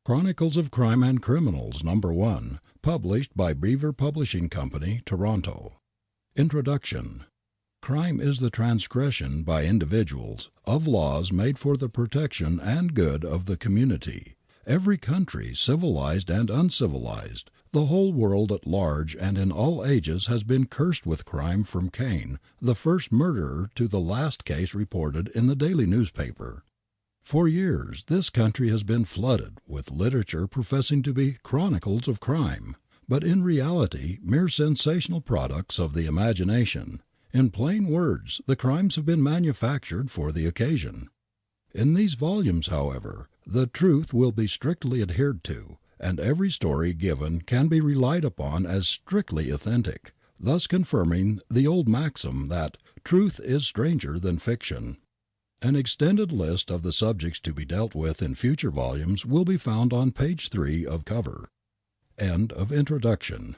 Chronicles of Crime and Criminals, No. 1, published by Beaver Publishing Company, Toronto. Introduction. Crime is the transgression by individuals of laws made for the protection and good of the community. Every country, civilized and uncivilized, the whole world at large and in all ages has been cursed with crime from Cain, the first murderer, to the last case reported in the daily newspaper. For years this country has been flooded with literature professing to be chronicles of crime, but in reality mere sensational products of the imagination. In plain words, the crimes have been manufactured for the occasion. In these volumes, however, the truth will be strictly adhered to, and every story given can be relied upon as strictly authentic, thus confirming the old maxim that truth is stranger than fiction. An extended list of the subjects to be dealt with in future volumes will be found on page 3 of cover. End of introduction.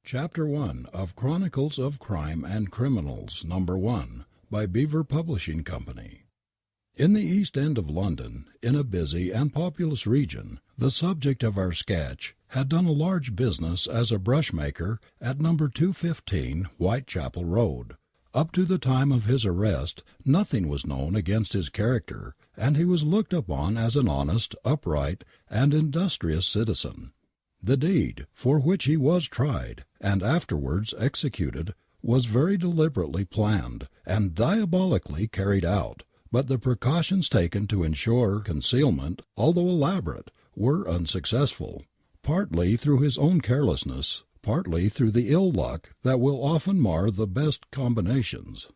Chapter 1 of Chronicles of Crime and Criminals, No. 1, by Beaver Publishing Company. In the East End of London, in a busy and populous region, the subject of our sketch had done a large business as a brushmaker at No. 215 Whitechapel Road. Up to the time of his arrest nothing was known against his character, and he was looked upon as an honest, upright, and industrious citizen. The deed, for which he was tried, and afterwards executed, was very deliberately planned, and diabolically carried out, but the precautions taken to ensure concealment, although elaborate, were unsuccessful, partly through his own carelessness, partly through the ill luck that will often mar the best combinations.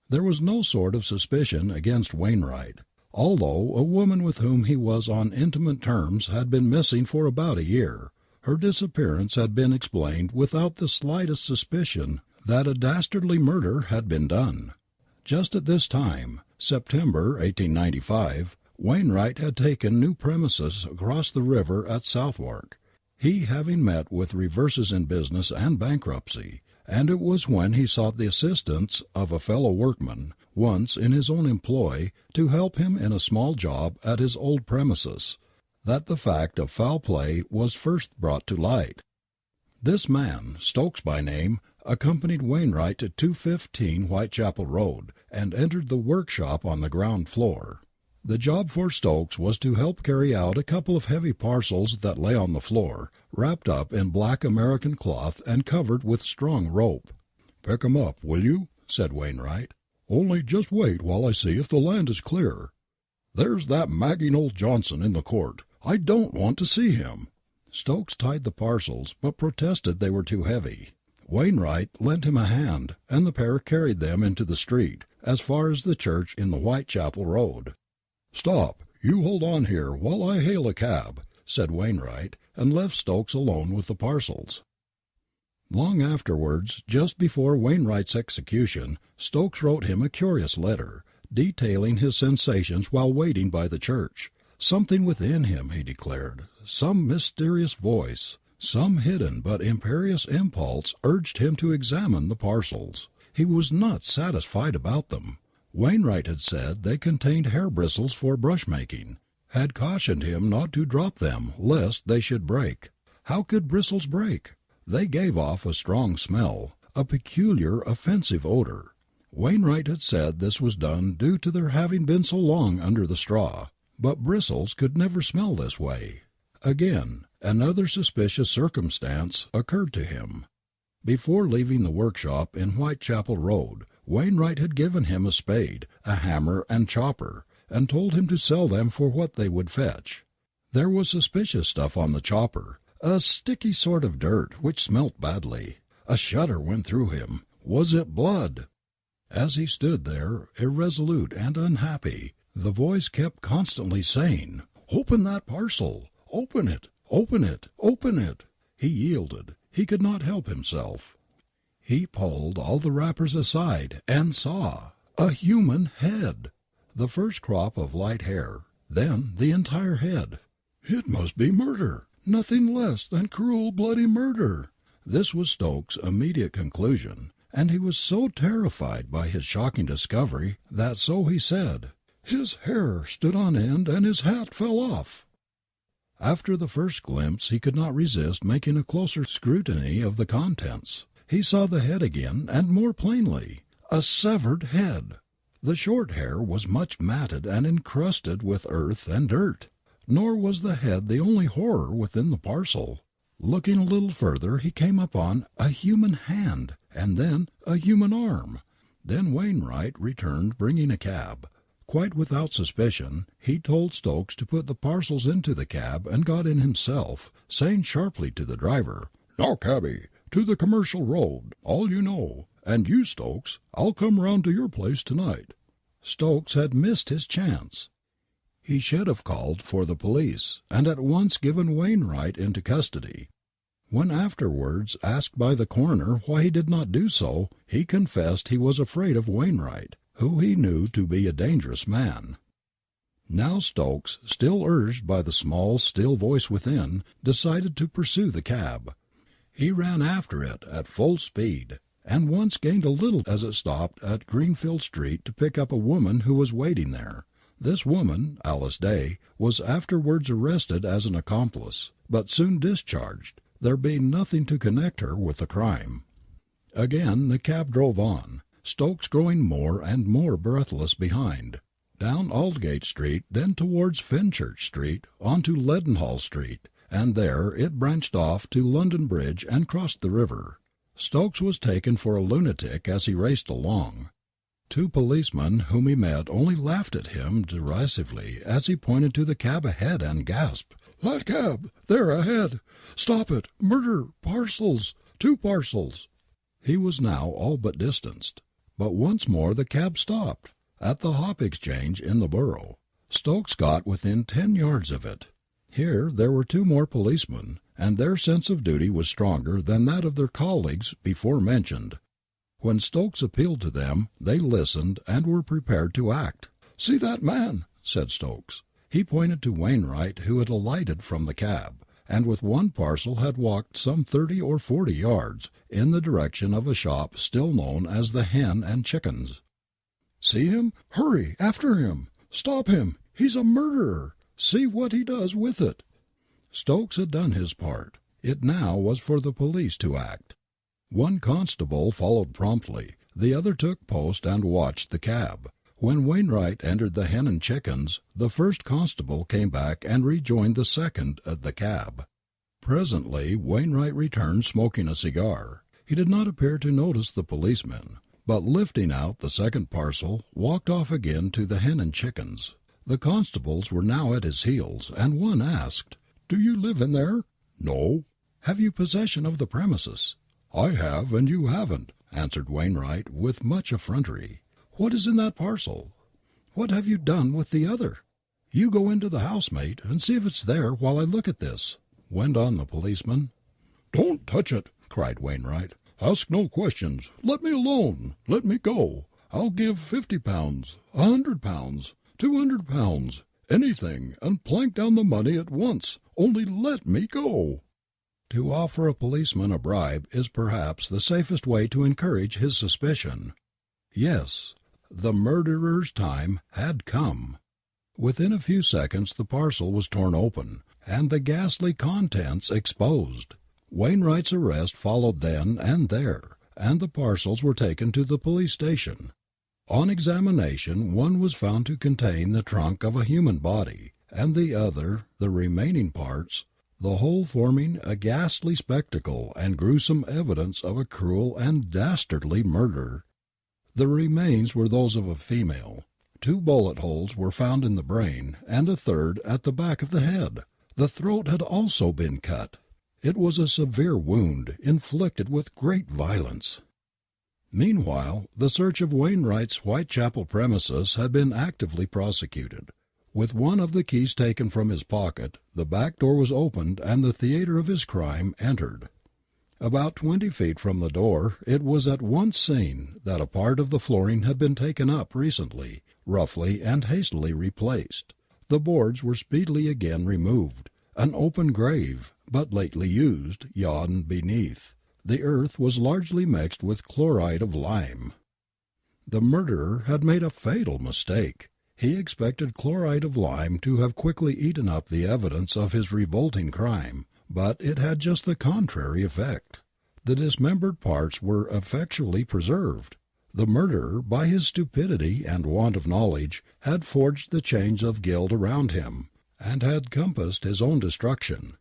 There was no sort of suspicion against Wainwright, although a woman with whom he was on intimate terms had been missing for about a year. Her disappearance had been explained without the slightest suspicion that a dastardly murder had been done. Just at this time, September 1895, Wainwright had taken new premises across the river at Southwark, he having met with reverses in business and bankruptcy, and it was when he sought the assistance of a fellow workman, once in his own employ, to help him in a small job at his old premises, that the fact of foul play was first brought to light. This man, Stokes by name, accompanied Wainwright to 215 Whitechapel Road, and entered the workshop on the ground floor. The job for Stokes was to help carry out a couple of heavy parcels that lay on the floor, wrapped up in black American cloth and covered with strong rope. "Pick 'em up, will you?" said Wainwright. "Only just wait while I see if the land is clear. There's that magging old Johnson in the court. I don't want to see him." Stokes tied the parcels, but protested they were too heavy. Wainwright lent him a hand, and the pair carried them into the street, as far as the church in the Whitechapel Road. "Stop, you hold on here while I hail a cab," said Wainwright, and left Stokes alone with the parcels. Long afterwards, just before Wainwright's execution, Stokes wrote him a curious letter, detailing his sensations while waiting by the church. Something within him, he declared, some mysterious voice, some hidden but imperious impulse urged him to examine the parcels. He was not satisfied about them. Wainwright had said they contained hair bristles for brush-making, had cautioned him not to drop them lest they should break. How could bristles break? They gave off a strong smell, a peculiar offensive odor. Wainwright had said this was done due to their having been so long under the straw, but bristles could never smell this way. Again, another suspicious circumstance occurred to him. Before leaving the workshop in Whitechapel Road, Wainwright had given him a spade, a hammer and chopper, and told him to sell them for what they would fetch. There was suspicious stuff on the chopper, a sticky sort of dirt which smelt badly. A shudder went through him. Was it blood? As he stood there, irresolute and unhappy, the voice kept constantly saying, "Open that parcel! Open it! Open it! Open it!" He yielded. He could not help himself. He pulled all the wrappers aside and saw a human head. The first crop of light hair, then the entire head. "It must be murder, nothing less than cruel, bloody murder." This was Stokes' immediate conclusion, and he was so terrified by his shocking discovery that, so he said, "His hair stood on end and his hat fell off." After the first glimpse he could not resist making a closer scrutiny of the contents. He saw the head again, and more plainly. A severed head! The short hair was much matted and encrusted with earth and dirt. Nor was the head the only horror within the parcel. Looking a little further he came upon a human hand, and then a human arm. Then Wainwright returned bringing a cab. Quite without suspicion, he told Stokes to put the parcels into the cab and got in himself, saying sharply to the driver, "Now, cabby, to the Commercial Road, all you know. And you, Stokes, I'll come round to your place tonight." Stokes had missed his chance. He should have called for the police, and at once given Wainwright into custody. When afterwards asked by the coroner why he did not do so, he confessed he was afraid of Wainwright, who he knew to be a dangerous man. Now Stokes, still urged by the small, still voice within, decided to pursue the cab. He ran after it at full speed, and once gained a little as it stopped at Greenfield Street to pick up a woman who was waiting there. This woman, Alice Day, was afterwards arrested as an accomplice, but soon discharged, there being nothing to connect her with the crime. Again the cab drove on, Stokes growing more and more breathless behind. Down Aldgate Street, then towards Fenchurch Street, on to Leadenhall Street, and there it branched off to London Bridge and crossed the river. Stokes was taken for a lunatic as he raced along. Two policemen whom he met only laughed at him derisively as he pointed to the cab ahead and gasped, "That cab! There ahead! Stop it! Murder! Parcels! 2 parcels!" He was now all but distanced. But once more the cab stopped, at the Hop Exchange in the Borough. Stokes got within 10 yards of it. Here there were 2 more policemen, and their sense of duty was stronger than that of their colleagues before mentioned. When Stokes appealed to them, they listened and were prepared to act. "See that man," said Stokes. He pointed to Wainwright, who had alighted from the cab, and with 1 parcel had walked some 30 or 40 yards, in the direction of a shop still known as the Hen and Chickens. "See him? Hurry, after him! Stop him! He's a murderer! See what he does with it!" Stokes had done his part. It now was for the police to act. 1 constable followed promptly, the other took post and watched the cab. When Wainwright entered the Hen and Chickens, the first constable came back and rejoined the second at the cab. Presently Wainwright returned smoking a cigar. He did not appear to notice the policemen, but lifting out the second parcel, walked off again to the Hen and Chickens. The constables were now at his heels, and one asked, "Do you live in there?" "No." "Have you possession of the premises?" "I have, and you haven't," answered Wainwright with much effrontery. "What is in that parcel?" "What have you done with the other?" "You go into the house, mate, and see if it's there while I look at this," went on the policeman. "Don't touch it," cried Wainwright. "Ask no questions. Let me alone. Let me go. I'll give £50, £100, £200, anything, and plank down the money at once. Only let me go." To offer a policeman a bribe is perhaps the safest way to encourage his suspicion. Yes, the murderer's time had come. Within a few seconds the parcel was torn open, and the ghastly contents exposed. Wainwright's arrest followed then and there, and the parcels were taken to the police station. On examination one was found to contain the trunk of a human body, and the other the remaining parts, the whole forming a ghastly spectacle and gruesome evidence of a cruel and dastardly murder. The remains were those of a female. 2 bullet holes were found in the brain, and a third at the back of the head. The throat had also been cut. It was a severe wound, inflicted with great violence. Meanwhile, the search of Wainwright's Whitechapel premises had been actively prosecuted. With one of the keys taken from his pocket, the back door was opened and the theatre of his crime entered. About 20 feet from the door it was at once seen that a part of the flooring had been taken up recently, roughly and hastily replaced. The boards were speedily again removed. An open grave, but lately used, yawned beneath. The earth was largely mixed with chloride of lime. The murderer had made a fatal mistake. He expected chloride of lime to have quickly eaten up the evidence of his revolting crime, but it had just the contrary effect. The dismembered parts were effectually preserved. The murderer, by his stupidity and want of knowledge, had forged the chains of guilt around him, and had compassed his own destruction.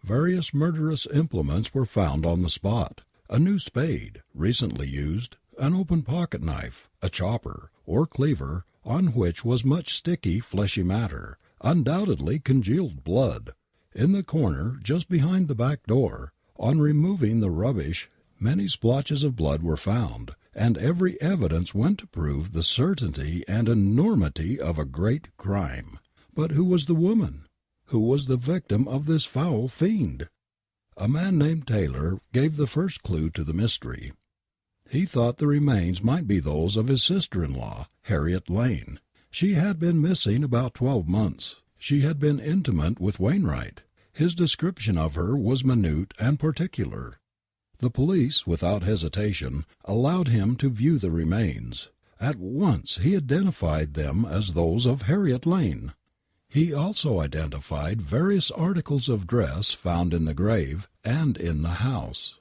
Various murderous implements were found on the spot: a new spade, recently used, an open pocket knife, a chopper, or cleaver, on which was much sticky, fleshy matter, undoubtedly congealed blood. In the corner, just behind the back door, on removing the rubbish, many splotches of blood were found, and every evidence went to prove the certainty and enormity of a great crime. But who was the woman? Who was the victim of this foul fiend? A man named Taylor gave the first clue to the mystery. He thought the remains might be those of his sister-in-law, Harriet Lane. She had been missing about 12 months. She had been intimate with Wainwright. His description of her was minute and particular. The police, without hesitation, allowed him to view the remains. At once he identified them as those of Harriet Lane. He also identified various articles of dress found in the grave and in the house.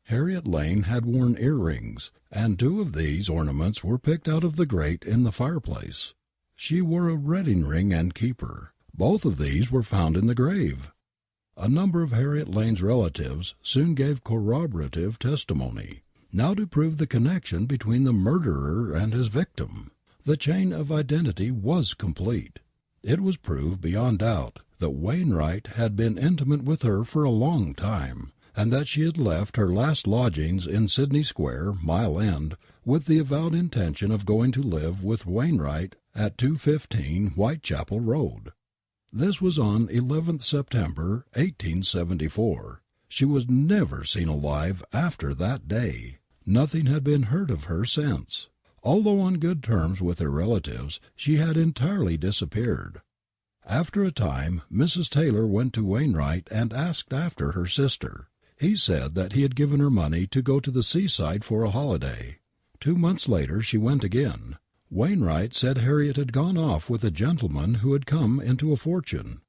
Harriet Lane had worn earrings, and 2 of these ornaments were picked out of the grate in the fireplace. She wore a wedding ring and keeper. Both of these were found in the grave. A number of Harriet Lane's relatives soon gave corroborative testimony. Now to prove the connection between the murderer and his victim. The chain of identity was complete. It was proved beyond doubt that Wainwright had been intimate with her for a long time, and that she had left her last lodgings in Sydney Square, Mile End, with the avowed intention of going to live with Wainwright at 215 Whitechapel Road. This was on 11th September, 1874. She was never seen alive after that day. Nothing had been heard of her since. Although on good terms with her relatives, she had entirely disappeared. After a time, Mrs. Taylor went to Wainwright and asked after her sister. He said that he had given her money to go to the seaside for a holiday. 2 months later she went again. Wainwright said Harriet had gone off with a gentleman who had come into a fortune.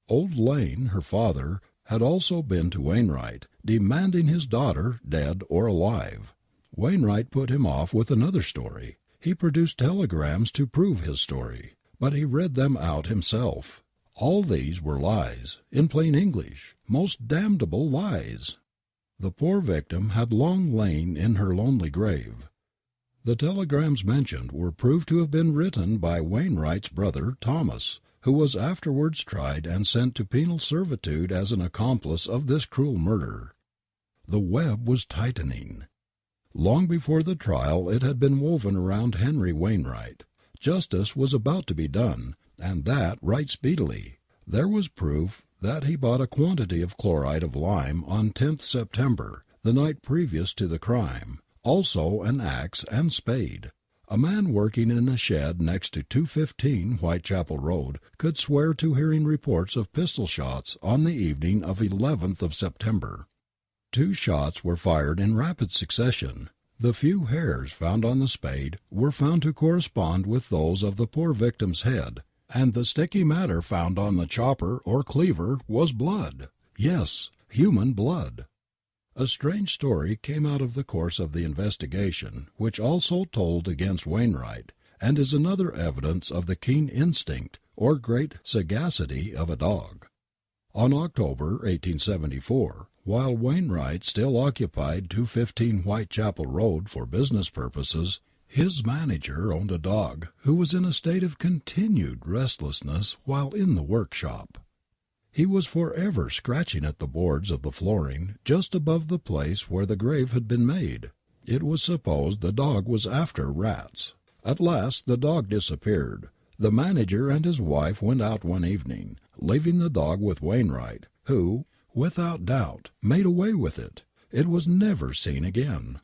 Old Lane, her father, had also been to Wainwright, demanding his daughter, dead or alive. Wainwright put him off with another story. He produced telegrams to prove his story, but he read them out himself. All these were lies, in plain English, most damnable lies. The poor victim had long lain in her lonely grave. The telegrams mentioned were proved to have been written by Wainwright's brother, Thomas, who was afterwards tried and sent to penal servitude as an accomplice of this cruel murder. The web was tightening. Long before the trial it had been woven around Henry Wainwright. Justice was about to be done, and that right speedily. There was proof that he bought a quantity of chloride of lime on 10th September, the night previous to the crime, also an axe and spade. A man working in a shed next to 215 Whitechapel Road could swear to hearing reports of pistol shots on the evening of 11th of September. 2 shots were fired in rapid succession. The few hairs found on the spade were found to correspond with those of the poor victim's head, and the sticky matter found on the chopper or cleaver was blood. Yes, human blood. A strange story came out of the course of the investigation, which also told against Wainwright, and is another evidence of the keen instinct or great sagacity of a dog. On October 1874, while Wainwright still occupied 215 Whitechapel Road for business purposes, his manager owned a dog who was in a state of continued restlessness while in the workshop. He was forever scratching at the boards of the flooring just above the place where the grave had been made. It was supposed the dog was after rats. At last the dog disappeared. The manager and his wife went out one evening, leaving the dog with Wainwright, who, without doubt, made away with it. It was never seen again.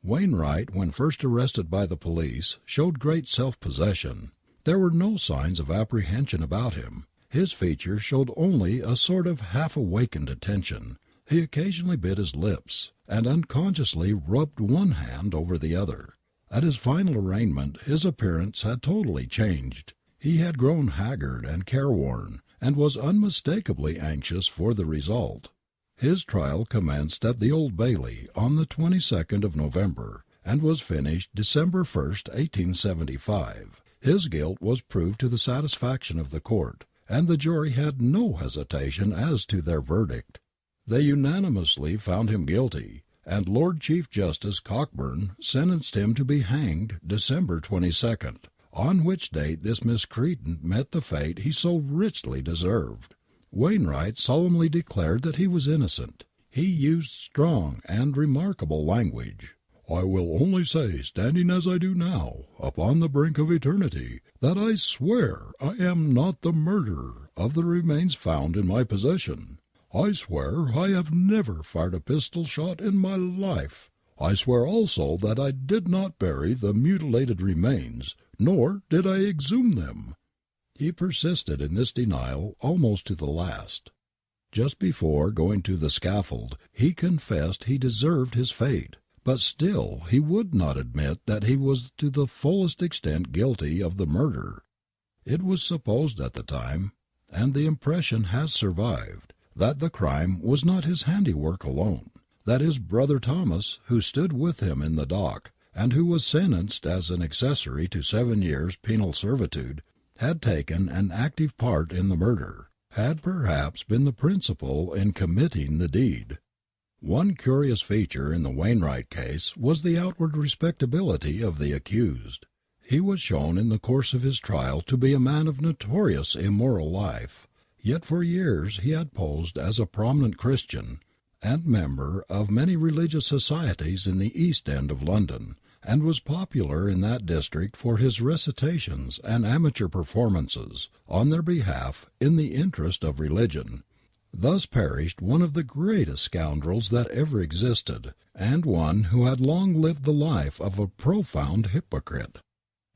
Wainwright, when first arrested by the police, showed great self-possession. There were no signs of apprehension about him. His features showed only a sort of half-awakened attention. He occasionally bit his lips, and unconsciously rubbed one hand over the other. At his final arraignment his appearance had totally changed. He had grown haggard and careworn, and was unmistakably anxious for the result. His trial commenced at the Old Bailey on the 22nd of November, and was finished December 1st, 1875. His guilt was proved to the satisfaction of the court, and the jury had no hesitation as to their verdict. They unanimously found him guilty, and Lord Chief Justice Cockburn sentenced him to be hanged December 22nd, on which date this miscreant met the fate he so richly deserved. Wainwright solemnly declared that he was innocent. He used strong and remarkable language. "I will only say, standing as I do now, upon the brink of eternity, that I swear I am not the murderer of the remains found in my possession. I swear I have never fired a pistol shot in my life. I swear also that I did not bury the mutilated remains, nor did I exhume them." He persisted in this denial almost to the last. Just before going to the scaffold, he confessed he deserved his fate, but still he would not admit that he was to the fullest extent guilty of the murder. It was supposed at the time, and the impression has survived, that the crime was not his handiwork alone, that his brother Thomas, who stood with him in the dock, and who was sentenced as an accessory to 7 years' penal servitude, had taken an active part in the murder, had perhaps been the principal in committing the deed. One curious feature in the Wainwright case was the outward respectability of the accused. He was shown in the course of his trial to be a man of notorious immoral life, yet for years he had posed as a prominent Christian and member of many religious societies in the East End of London, and was popular in that district for his recitations and amateur performances on their behalf in the interest of religion. Thus perished one of the greatest scoundrels that ever existed, and one who had long lived the life of a profound hypocrite.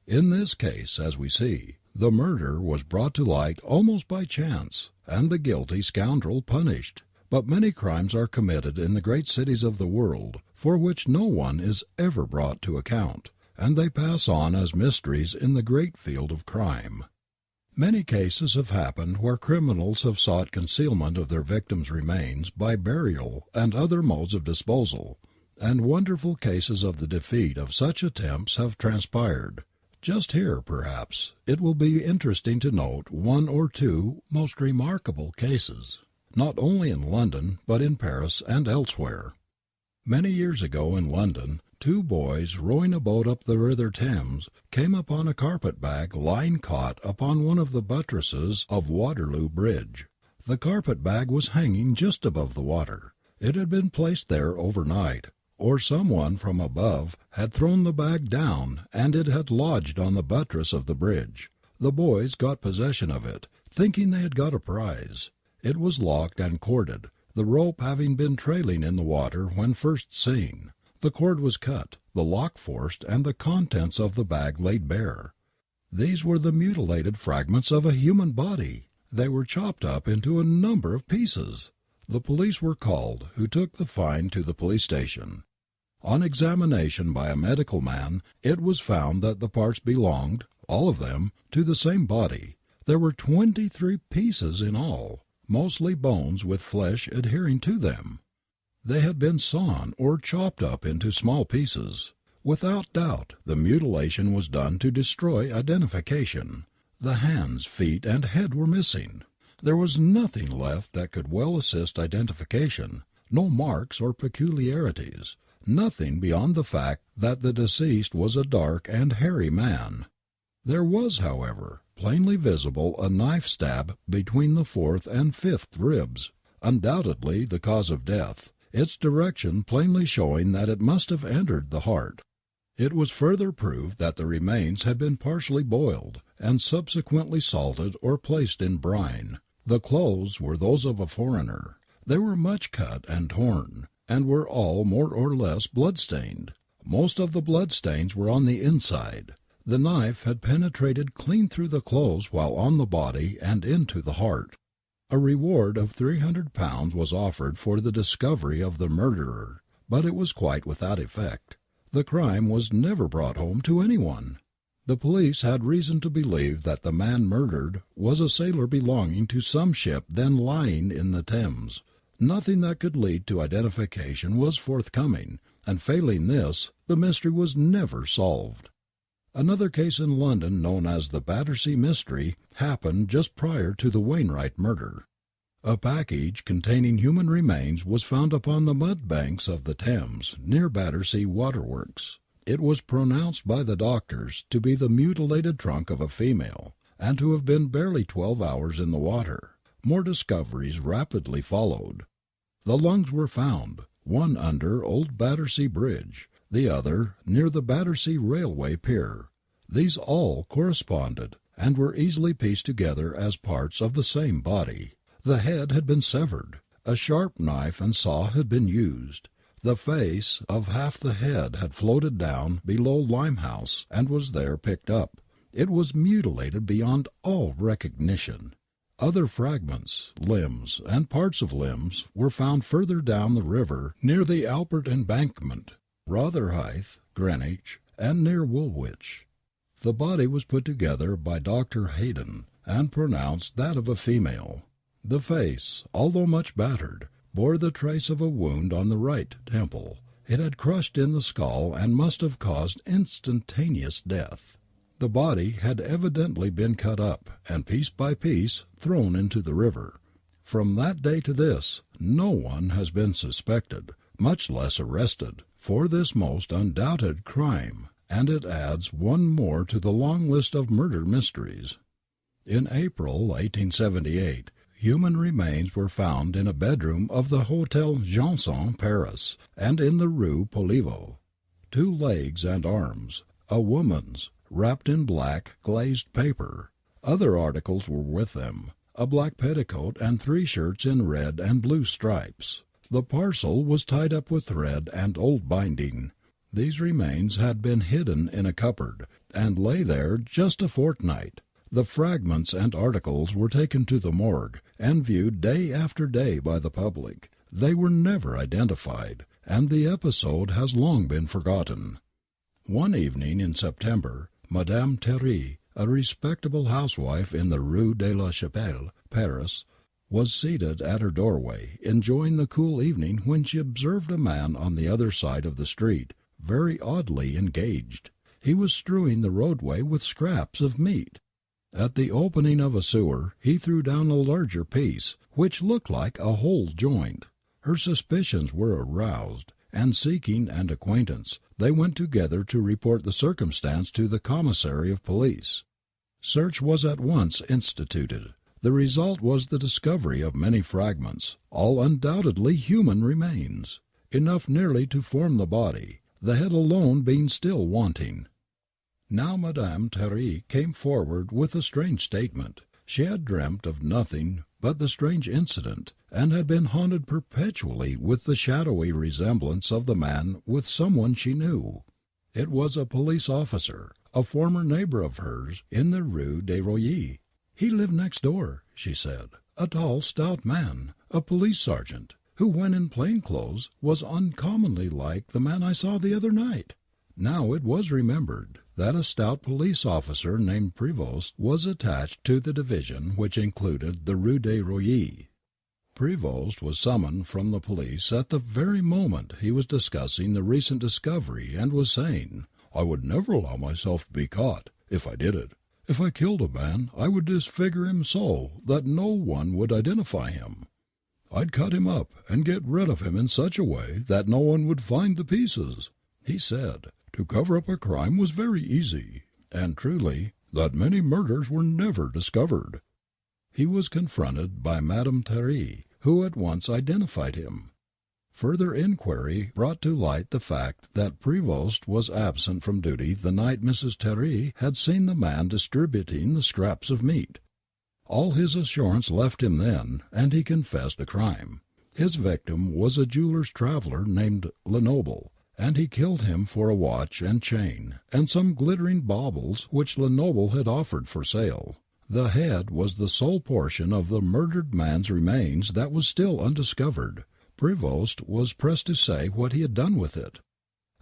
In this case, as we see, the murder was brought to light almost by chance, and the guilty scoundrel punished. But many crimes are committed in the great cities of the world, for which no one is ever brought to account, and they pass on as mysteries in the great field of crime. Many cases have happened where criminals have sought concealment of their victims' remains by burial and other modes of disposal, and wonderful cases of the defeat of such attempts have transpired. Just here, perhaps, it will be interesting to note one or two most remarkable cases, not only in London, but in Paris and elsewhere. Many years ago in London, 2 boys rowing a boat up the River Thames came upon a carpet-bag lying caught upon one of the buttresses of Waterloo Bridge. The carpet-bag was hanging just above the water. It had been placed there overnight, or someone from above had thrown the bag down and it had lodged on the buttress of the bridge. The boys got possession of it, thinking they had got a prize. It was locked and corded, the rope having been trailing in the water when first seen. The cord was cut, the lock forced, and the contents of the bag laid bare. These were the mutilated fragments of a human body. They were chopped up into a number of pieces. The police were called, who took the find to the police station. On examination by a medical man, it was found that the parts belonged, all of them, to the same body. There were 23 pieces in all, mostly bones with flesh adhering to them. They had been sawn or chopped up into small pieces. Without doubt, the mutilation was done to destroy identification. The hands, feet, and head were missing. There was nothing left that could well assist identification, no marks or peculiarities, nothing beyond the fact that the deceased was a dark and hairy man. There was, however, plainly visible a knife stab between the 4th and 5th ribs, undoubtedly the cause of death, its direction plainly showing that it must have entered the heart. It was further proved that the remains had been partially boiled and subsequently salted or placed in brine. The clothes were those of a foreigner. They were much cut and torn, and were all more or less blood-stained. Most of the bloodstains were on the inside. The knife had penetrated clean through the clothes while on the body and into the heart. A reward of £300 was offered for the discovery of the murderer, but it was quite without effect. The crime was never brought home to anyone. The police had reason to believe that the man murdered was a sailor belonging to some ship then lying in the Thames. Nothing that could lead to identification was forthcoming, and failing this, the mystery was never solved. Another case in London, known as the Battersea Mystery, happened just prior to the Wainwright murder. A package containing human remains was found upon the mud banks of the Thames, near Battersea Waterworks. It was pronounced by the doctors to be the mutilated trunk of a female, and to have been barely 12 hours in the water. More discoveries rapidly followed. The lungs were found, one under Old Battersea Bridge, the other near the Battersea Railway Pier. These all corresponded, and were easily pieced together as parts of the same body. The head had been severed. A sharp knife and saw had been used. The face of half the head had floated down below Limehouse and was there picked up. It was mutilated beyond all recognition. Other fragments, limbs, and parts of limbs were found further down the river near the Albert Embankment, Rotherhithe, Greenwich, and near Woolwich. The body was put together by Dr. Haydon, and pronounced that of a female. The face, although much battered, bore the trace of a wound on the right temple. It had crushed in the skull and must have caused instantaneous death. The body had evidently been cut up and piece by piece thrown into the river. From that day to this, no one has been suspected, much less arrested, for this most undoubted crime, and it adds one more to the long list of murder mysteries. In April 1878, human remains were found in a bedroom of the Hotel Janson, Paris, and in the Rue Poliveau. 2 legs and arms, a woman's, wrapped in black glazed paper. Other articles were with them, a black petticoat and 3 shirts in red and blue stripes. The parcel was tied up with thread and old binding. These remains had been hidden in a cupboard, and lay there just a fortnight. The fragments and articles were taken to the morgue, and viewed day after day by the public. They were never identified, and the episode has long been forgotten. One evening in September, Madame Thierry, a respectable housewife in the Rue de la Chapelle, Paris, was seated at her doorway, enjoying the cool evening, when she observed a man on the other side of the street, very oddly engaged. He was strewing the roadway with scraps of meat. At the opening of a sewer he threw down a larger piece, which looked like a whole joint. Her suspicions were aroused, and seeking an acquaintance, they went together to report the circumstance to the commissary of police. Search was at once instituted. The result was the discovery of many fragments, all undoubtedly human remains, enough nearly to form the body, the head alone being still wanting. Now Madame Thierry came forward with a strange statement. She had dreamt of nothing but the strange incident, and had been haunted perpetually with the shadowy resemblance of the man with someone she knew. It was a police officer, a former neighbor of hers in the Rue des Royers. He lived next door, she said, a tall, stout man, a police sergeant, who, when in plain clothes, was uncommonly like the man I saw the other night. Now it was remembered that a stout police officer named Prévost was attached to the division which included the Rue des Royers. Prévost was summoned from the police at the very moment he was discussing the recent discovery, and was saying, "I would never allow myself to be caught, if I did it. If I killed a man, I would disfigure him so that no one would identify him. I'd cut him up and get rid of him in such a way that no one would find the pieces." He said, to cover up a crime was very easy, and truly, that many murders were never discovered. He was confronted by Madame Thierry, who at once identified him. Further inquiry brought to light the fact that Prévost was absent from duty the night Mrs. Thierry had seen the man distributing the scraps of meat. All his assurance left him then, and he confessed the crime. His victim was a jeweller's traveller named Lenoble, and he killed him for a watch and chain, and some glittering baubles which Lenoble had offered for sale. The head was the sole portion of the murdered man's remains that was still undiscovered. Prévost was pressed to say what he had done with it.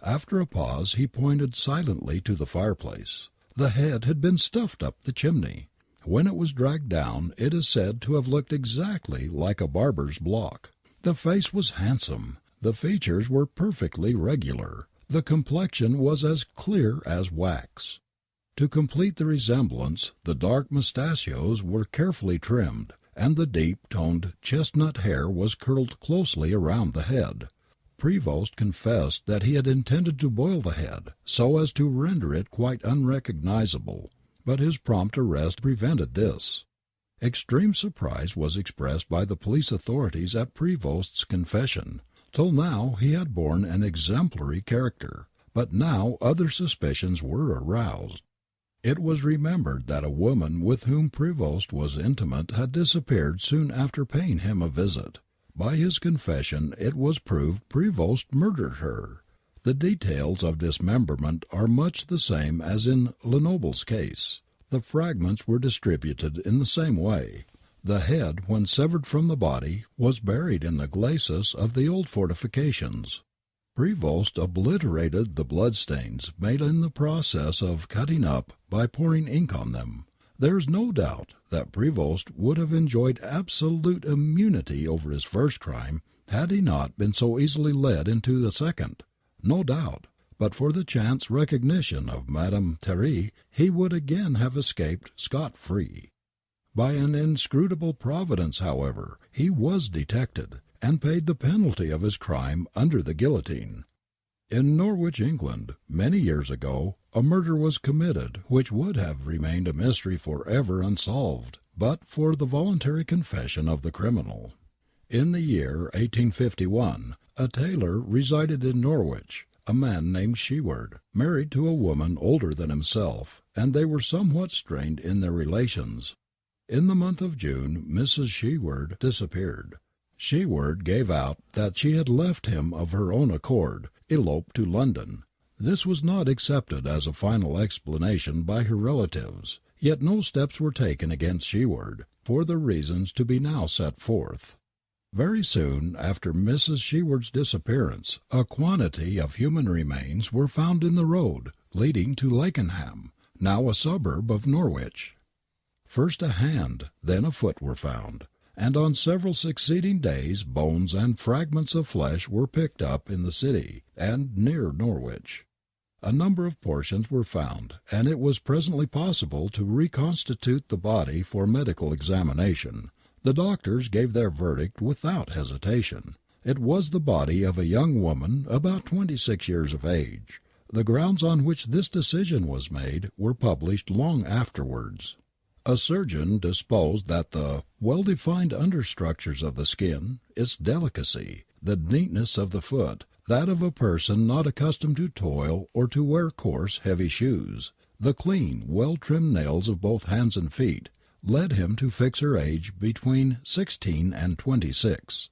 After a pause he pointed silently to the fireplace. The head had been stuffed up the chimney. When it was dragged down it is said to have looked exactly like a barber's block. The face was handsome. The features were perfectly regular. The complexion was as clear as wax. To complete the resemblance, the dark mustachios were carefully trimmed, and the deep-toned chestnut hair was curled closely around the head. Prevost confessed that he had intended to boil the head, so as to render it quite unrecognizable, but his prompt arrest prevented this. Extreme surprise was expressed by the police authorities at Prevost's confession. Till now he had borne an exemplary character, but now other suspicions were aroused. It was remembered that a woman with whom Prevost was intimate had disappeared soon after paying him a visit. By his confession it was proved Prevost murdered her. The details of dismemberment are much the same as in Lenoble's case. The fragments were distributed in the same way. The head, when severed from the body, was buried in the glacis of the old fortifications. Prevost obliterated the bloodstains made in the process of cutting up by pouring ink on them. There is no doubt that Prevost would have enjoyed absolute immunity over his first crime had he not been so easily led into a second. No doubt, but for the chance recognition of Madame Thierry, he would again have escaped scot-free. By an inscrutable providence, however, he was detected, and paid the penalty of his crime under the guillotine. In Norwich, England, many years ago, a murder was committed which would have remained a mystery forever unsolved, but for the voluntary confession of the criminal. In the year 1851, a tailor resided in Norwich, a man named Sheward, married to a woman older than himself, and they were somewhat strained in their relations. In the month of June, Mrs. Sheward disappeared. Sheward gave out that she had left him of her own accord, eloped to London. This was not accepted as a final explanation by her relatives, yet no steps were taken against Sheward, for the reasons to be now set forth. Very soon after Mrs. Sheward's disappearance, a quantity of human remains were found in the road leading to Lakenham, now a suburb of Norwich. First a hand, then a foot were found, and on several succeeding days bones and fragments of flesh were picked up in the city and near Norwich. A number of portions were found, and it was presently possible to reconstitute the body for medical examination. The doctors gave their verdict without hesitation. It was the body of a young woman about 26 years of age. The grounds on which this decision was made were published long afterwards. A surgeon deposed that the well-defined understructures of the skin, its delicacy, the neatness of the foot, that of a person not accustomed to toil or to wear coarse, heavy shoes, the clean, well-trimmed nails of both hands and feet, led him to fix her age between 16 and 26.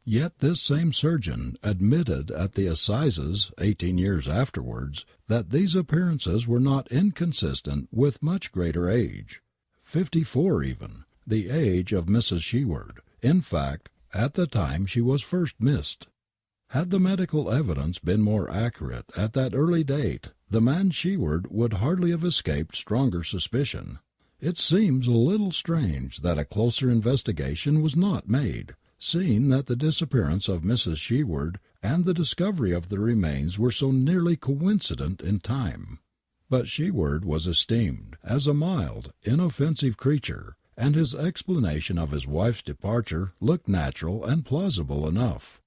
Yet this same surgeon admitted at the assizes 18 years afterwards that these appearances were not inconsistent with much greater age. 54 even, the age of Mrs. Sheward, in fact, at the time she was first missed. Had the medical evidence been more accurate at that early date, the man Sheward would hardly have escaped stronger suspicion. It seems a little strange that a closer investigation was not made, seeing that the disappearance of Mrs. Sheward and the discovery of the remains were so nearly coincident in time. But Sheward was esteemed as a mild, inoffensive creature, and his explanation of his wife's departure looked natural and plausible enough.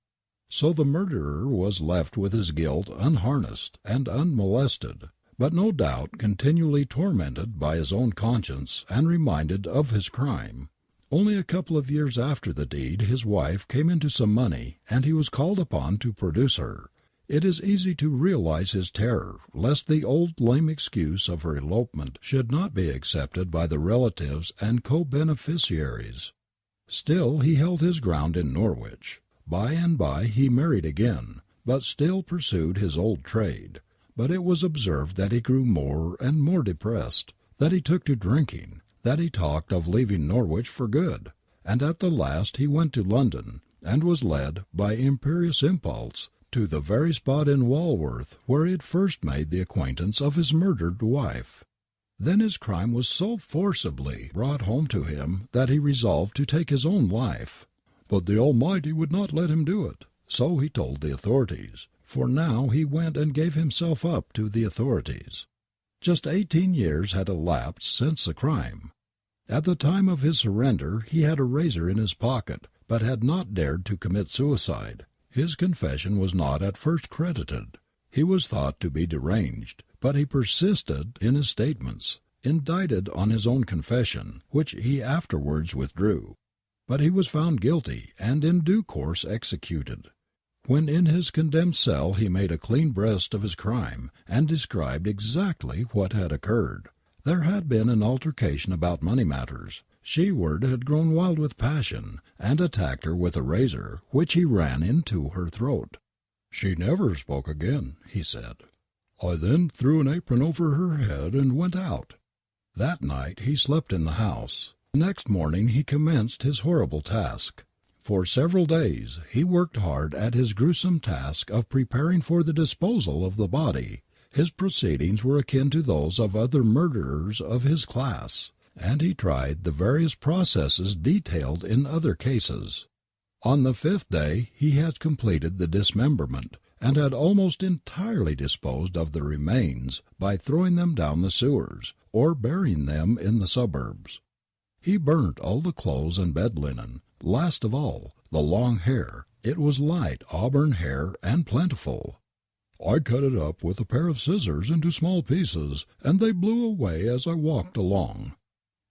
So the murderer was left with his guilt unharnessed and unmolested, but no doubt continually tormented by his own conscience and reminded of his crime. Only a couple of years after the deed his wife came into some money, and he was called upon to produce her. It is easy to realize his terror lest the old lame excuse of her elopement should not be accepted by the relatives and co-beneficiaries. Still he held his ground in Norwich. By and by he married again, but still pursued his old trade. But it was observed that he grew more and more depressed, that he took to drinking, that he talked of leaving Norwich for good, and at the last he went to London, and was led, by imperious impulse, to the very spot in Walworth where he had first made the acquaintance of his murdered wife. Then his crime was so forcibly brought home to him that he resolved to take his own life. But the Almighty would not let him do it, so he told the authorities, for now he went and gave himself up to the authorities. Just 18 years had elapsed since the crime. At the time of his surrender he had a razor in his pocket, but had not dared to commit suicide. His confession was not at first credited. He was thought to be deranged, but he persisted in his statements, indicted on his own confession, which he afterwards withdrew. But he was found guilty and in due course executed. When in his condemned cell he made a clean breast of his crime and described exactly what had occurred. There had been an altercation about money matters. Sheward had grown wild with passion and attacked her with a razor, which he ran into her throat. "She never spoke again," he said. "I then threw an apron over her head and went out." That night he slept in the house. Next morning he commenced his horrible task. For several days he worked hard at his gruesome task of preparing for the disposal of the body. His proceedings were akin to those of other murderers of his class, and he tried the various processes detailed in other cases. On the 5th day he had completed the dismemberment, and had almost entirely disposed of the remains by throwing them down the sewers, or burying them in the suburbs. He burnt all the clothes and bed linen, last of all, the long hair. It was light auburn hair and plentiful. "I cut it up with a pair of scissors into small pieces, and they blew away as I walked along."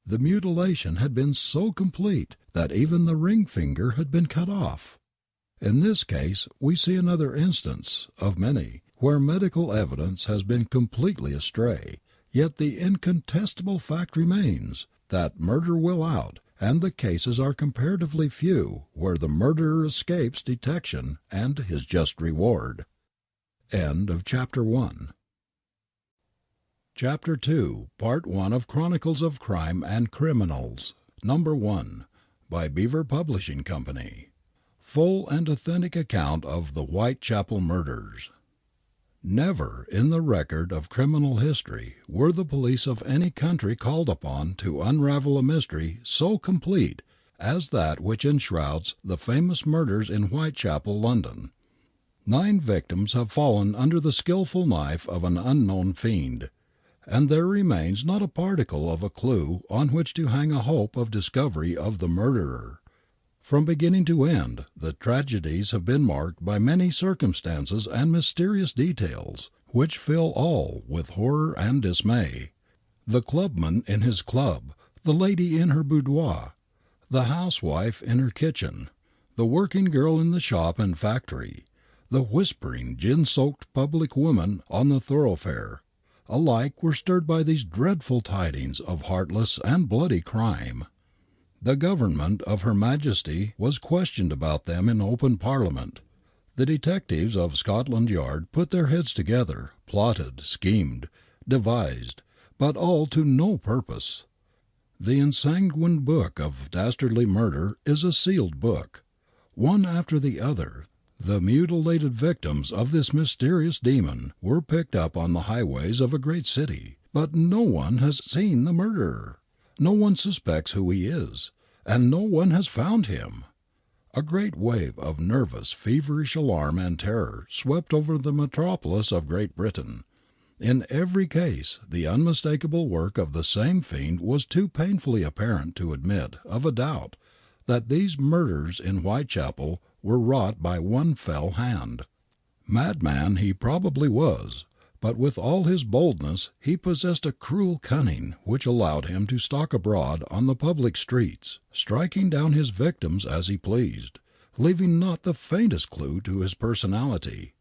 The mutilation had been so complete that even the ring finger had been cut off. In this case we see another instance, of many, where medical evidence has been completely astray, yet the incontestable fact remains that murder will out, and the cases are comparatively few where the murderer escapes detection and his just reward. End of Chapter 1. Chapter 2, Part 1 of Chronicles of Crime and Criminals, Number 1, by Beaver Publishing Company. Full and authentic account of the Whitechapel murders. Never in the record of criminal history were the police of any country called upon to unravel a mystery so complete as that which enshrouds the famous murders in Whitechapel, London. 9 victims have fallen under the skilful knife of an unknown fiend, and there remains not a particle of a clue on which to hang a hope of discovery of the murderer. From beginning to end, the tragedies have been marked by many circumstances and mysterious details, which fill all with horror and dismay. The clubman in his club, the lady in her boudoir, the housewife in her kitchen, the working girl in the shop and factory, the whispering, gin-soaked public woman on the thoroughfare, alike were stirred by these dreadful tidings of heartless and bloody crime. The government of Her Majesty was questioned about them in open Parliament. The detectives of Scotland Yard put their heads together, plotted, schemed, devised, but all to no purpose. The ensanguined book of dastardly murder is a sealed book. One after the other, the mutilated victims of this mysterious demon were picked up on the highways of a great city, but no one has seen the murderer. No one suspects who he is, and no one has found him. A great wave of nervous, feverish alarm and terror swept over the metropolis of Great Britain. In every case the unmistakable work of the same fiend was too painfully apparent to admit of a doubt that these murders in Whitechapel were wrought by one fell hand. Madman he probably was, but with all his boldness he possessed a cruel cunning which allowed him to stalk abroad on the public streets, striking down his victims as he pleased, leaving not the faintest clue to his personality.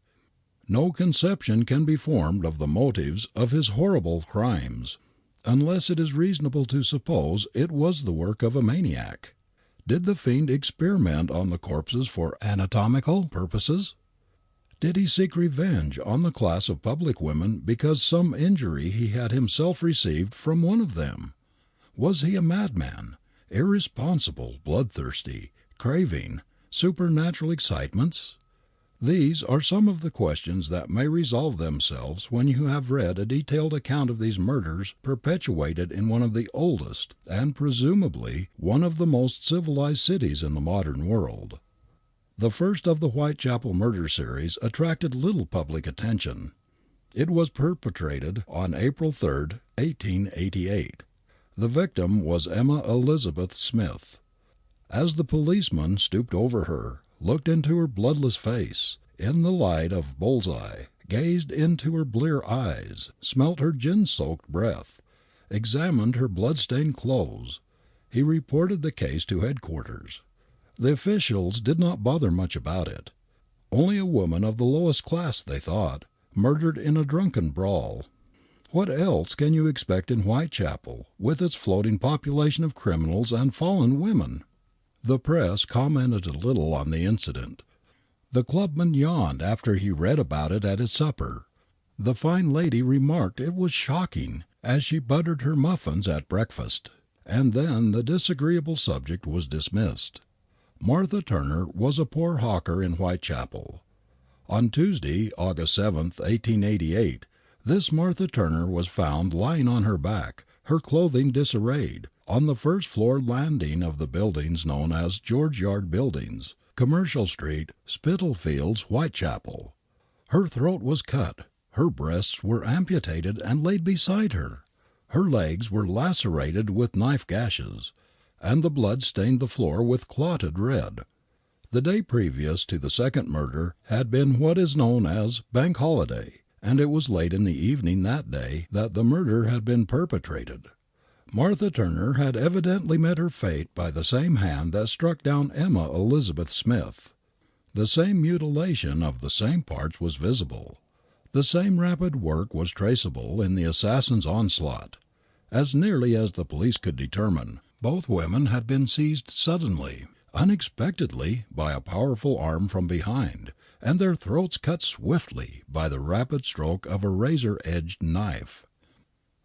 No conception can be formed of the motives of his horrible crimes, unless it is reasonable to suppose it was the work of a maniac. Did the fiend experiment on the corpses for anatomical purposes? Did he seek revenge on the class of public women because some injury he had himself received from one of them? Was he a madman, irresponsible, bloodthirsty, craving supernatural excitements? These are some of the questions that may resolve themselves when you have read a detailed account of these murders perpetuated in one of the oldest, and presumably one of the most civilized cities in the modern world. The first of the Whitechapel murder series attracted little public attention. It was perpetrated on April 3, 1888. The victim was Emma Elizabeth Smith. As the policeman stooped over her, looked into her bloodless face, in the light of bull's-eye, gazed into her blear eyes, smelt her gin-soaked breath, examined her blood-stained clothes, he reported the case to headquarters. The officials did not bother much about it. Only a woman of the lowest class, they thought, murdered in a drunken brawl. What else can you expect in Whitechapel, with its floating population of criminals and fallen women? The press commented a little on the incident. The clubman yawned after he read about it at his supper. The fine lady remarked it was shocking as she buttered her muffins at breakfast, and then the disagreeable subject was dismissed. Martha Turner was a poor hawker in Whitechapel. On Tuesday, August 7, 1888, this Martha Turner was found lying on her back, her clothing disarrayed, on the first-floor landing of the buildings known as George Yard Buildings, Commercial Street, Spitalfields, Whitechapel. Her throat was cut, her breasts were amputated and laid beside her, her legs were lacerated with knife gashes, and the blood stained the floor with clotted red. The day previous to the second murder had been what is known as Bank Holiday, and it was late in the evening that day that the murder had been perpetrated. Martha Turner had evidently met her fate by the same hand that struck down Emma Elizabeth Smith. The same mutilation of the same parts was visible. The same rapid work was traceable in the assassin's onslaught. As nearly as the police could determine, both women had been seized suddenly, unexpectedly, by a powerful arm from behind, and their throats cut swiftly by the rapid stroke of a razor-edged knife.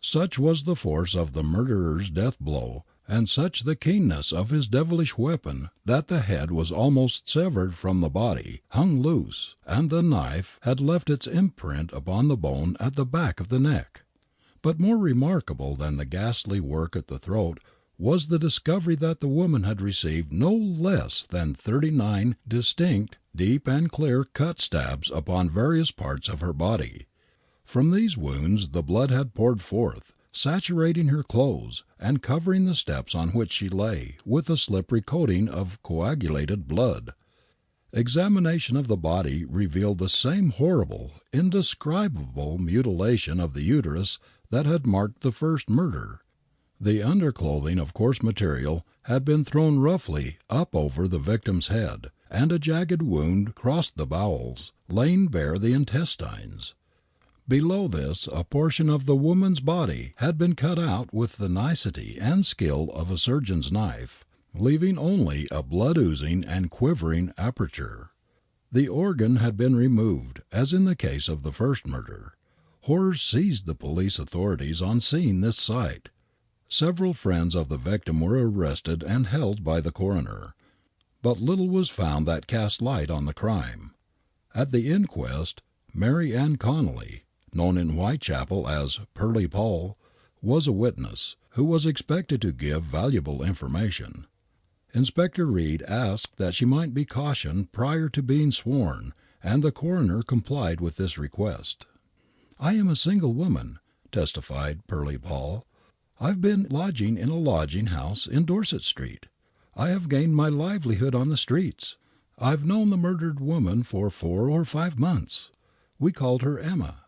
Such was the force of the murderer's death blow, and such the keenness of his devilish weapon, that the head was almost severed from the body, hung loose, and the knife had left its imprint upon the bone at the back of the neck. But more remarkable than the ghastly work at the throat was the discovery that the woman had received no less than 39 distinct, deep and clear cut stabs upon various parts of her body. From these wounds the blood had poured forth, saturating her clothes, and covering the steps on which she lay with a slippery coating of coagulated blood. Examination of the body revealed the same horrible, indescribable mutilation of the uterus that had marked the first murder. The underclothing of coarse material had been thrown roughly up over the victim's head, and a jagged wound crossed the bowels, laying bare the intestines. Below this a portion of the woman's body had been cut out with the nicety and skill of a surgeon's knife, leaving only a blood-oozing and quivering aperture. The organ had been removed, as in the case of the first murder. Horror seized the police authorities on seeing this sight. Several friends of the victim were arrested and held by the coroner. But little was found that cast light on the crime. At the inquest, Mary Ann Connolly, known in Whitechapel as Pearly Poll, was a witness, who was expected to give valuable information. Inspector Reed asked that she might be cautioned prior to being sworn, and the coroner complied with this request. "I am a single woman," testified Pearly Poll. "I've been lodging in a lodging house in Dorset Street. I have gained my livelihood on the streets. I've known the murdered woman for 4 or 5 months. We called her Emma.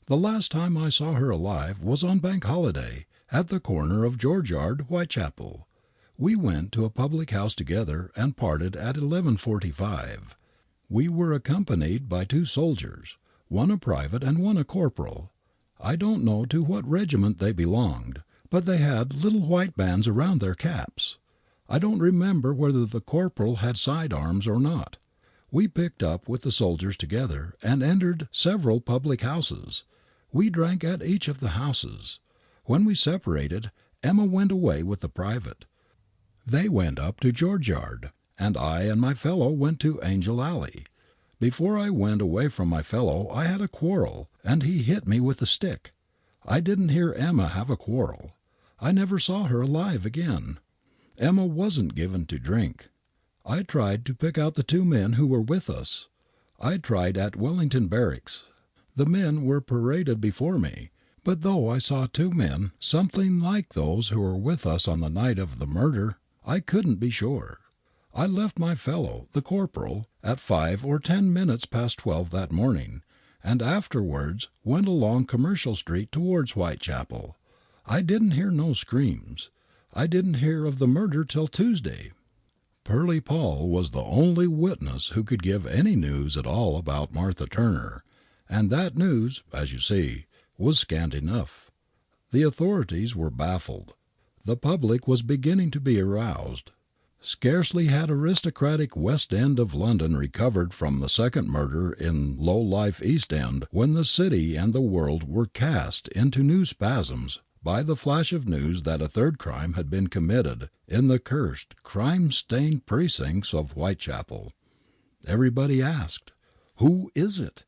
The last time I saw her alive was on Bank Holiday, at the corner of George Yard, Whitechapel. We went to a public house together and parted at 11:45. We were accompanied by 2 soldiers, one a private and one a corporal. I don't know to what regiment they belonged, but they had little white bands around their caps. I don't remember whether the corporal had side arms or not. We picked up with the soldiers together and entered several public houses. We drank at each of the houses. When we separated, Emma went away with the private. They went up to George Yard, and I and my fellow went to Angel Alley. Before I went away from my fellow I had a quarrel, and he hit me with a stick. I didn't hear Emma have a quarrel. I never saw her alive again. Emma wasn't given to drink. I tried to pick out the two men who were with us. I tried at Wellington Barracks. The men were paraded before me, but though I saw two men something like those who were with us on the night of the murder, I couldn't be sure. I left my fellow, the corporal, at 5 or 10 minutes past 12 that morning, and afterwards went along Commercial Street towards Whitechapel. I didn't hear no screams. I didn't hear of the murder till Tuesday." Pearly Paul was the only witness who could give any news at all about Martha Turner, and that news, as you see, was scant enough. The authorities were baffled. The public was beginning to be aroused. Scarcely had aristocratic West End of London recovered from the second murder in low-life East End when the city and the world were cast into new spasms by the flash of news that a third crime had been committed in the cursed, crime-stained precincts of Whitechapel. Everybody asked, "Who is it?"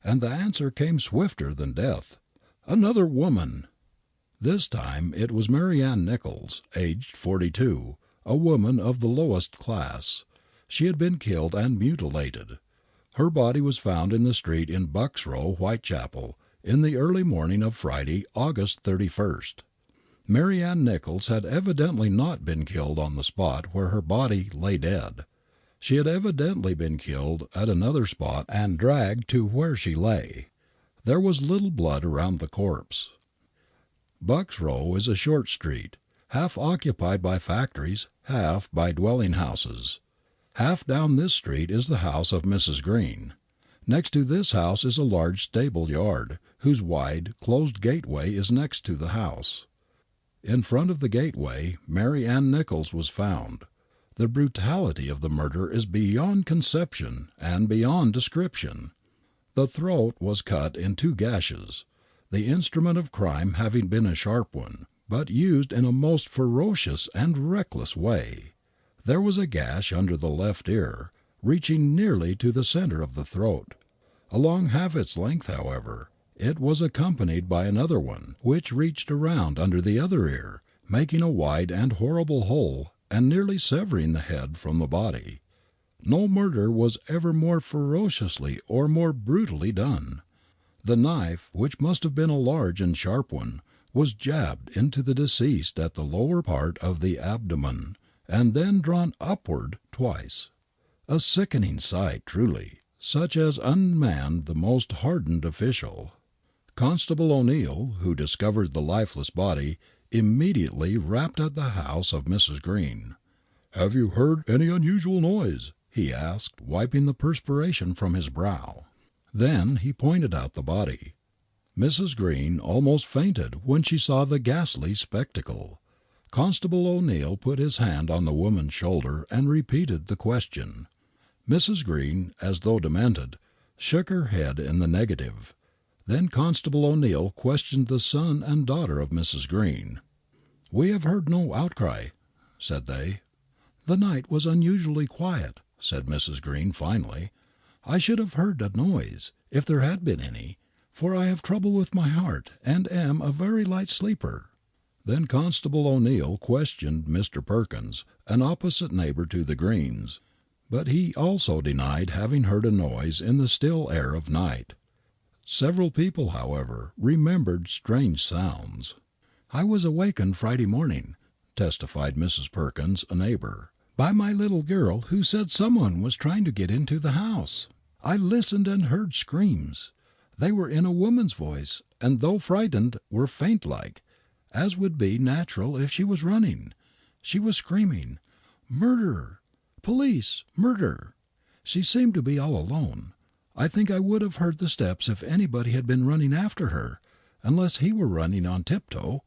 And the answer came swifter than death, "Another woman." This time it was Mary Ann Nichols, aged 42, a woman of the lowest class. She had been killed and mutilated. Her body was found in the street in Bucks Row, Whitechapel, in the early morning of Friday, August 31st. Mary Ann Nichols had evidently not been killed on the spot where her body lay dead. She had evidently been killed at another spot and dragged to where she lay. There was little blood around the corpse. Bucks Row is a short street, half occupied by factories, half by dwelling houses. Half down this street is the house of Mrs. Green. Next to this house is a large stable yard, whose wide, closed gateway is next to the house. In front of the gateway Mary Ann Nichols was found. The brutality of the murder is beyond conception and beyond description. The throat was cut in 2 gashes, the instrument of crime having been a sharp one, but used in a most ferocious and reckless way. There was a gash under the left ear, reaching nearly to the centre of the throat. Along half its length, however, it was accompanied by another one, which reached around under the other ear, making a wide and horrible hole and nearly severing the head from the body. No murder was ever more ferociously or more brutally done. The knife, which must have been a large and sharp one, was jabbed into the deceased at the lower part of the abdomen, and then drawn upward twice. A sickening sight, truly, such as unmanned the most hardened official. Constable O'Neill, who discovered the lifeless body, immediately rapped at the house of Mrs. Green. "Have you heard any unusual noise?" he asked, wiping the perspiration from his brow. Then he pointed out the body. Mrs. Green almost fainted when she saw the ghastly spectacle. Constable O'Neill put his hand on the woman's shoulder and repeated the question. Mrs. Green, as though demented, shook her head in the negative. Then Constable O'Neill questioned the son and daughter of Mrs. Green. "We have heard no outcry," said they. "The night was unusually quiet," said Mrs. Green finally. "I should have heard a noise, if there had been any, for I have trouble with my heart and am a very light sleeper." Then Constable O'Neill questioned Mr. Perkins, an opposite neighbour to the Greens, but he also denied having heard a noise in the still air of night. Several people, however, remembered strange sounds. "I was awakened Friday morning," testified Mrs. Perkins, a neighbour, "by my little girl, who said someone was trying to get into the house. I listened and heard screams. They were in a woman's voice, and though frightened were faint-like, as would be natural if she was running. She was screaming, 'Murder! Police! Murder!' She seemed to be all alone. I think I would have heard the steps if anybody had been running after her, unless he were running on tiptoe."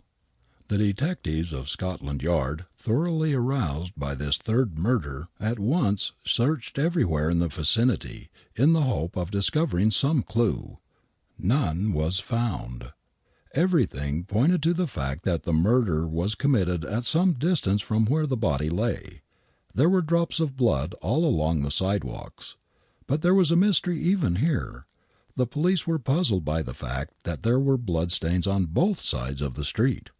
The detectives of Scotland Yard, thoroughly aroused by this third murder, at once searched everywhere in the vicinity, in the hope of discovering some clue. None was found. Everything pointed to the fact that the murder was committed at some distance from where the body lay. There were drops of blood all along the sidewalks, But there was a mystery even here. The police were puzzled by the fact that there were bloodstains on both sides of the street.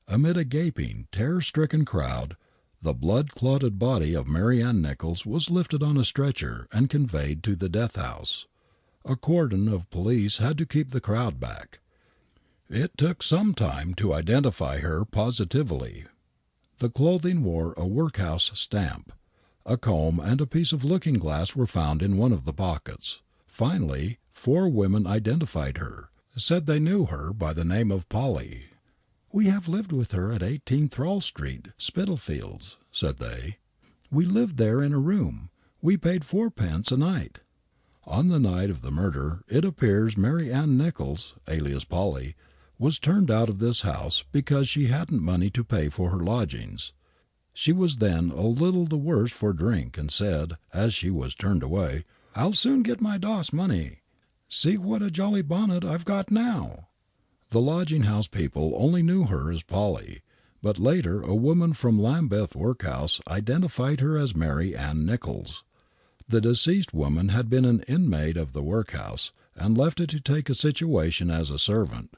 Amid a gaping, terror-stricken crowd, the blood-clotted body of Mary Ann Nichols was lifted on a stretcher and conveyed to the death house. A cordon of police had to keep the crowd back. It took some time to identify her positively. The clothing wore a workhouse stamp. A comb and a piece of looking-glass were found in one of the pockets. Finally, 4 women identified her, said they knew her by the name of Polly. "We have lived with her at 18 Thrall Street, Spitalfields," said they. "We lived there in a room. We paid 4 pence a night." On the night of the murder, it appears Mary Ann Nichols, alias Polly, was turned out of this house because she hadn't money to pay for her lodgings. She was then a little the worse for drink, and said, as she was turned away, "I'll soon get my doss money. See what a jolly bonnet I've got now." The lodging-house people only knew her as Polly, but later a woman from Lambeth Workhouse identified her as Mary Ann Nichols. The deceased woman had been an inmate of the workhouse, and left it to take a situation as a servant,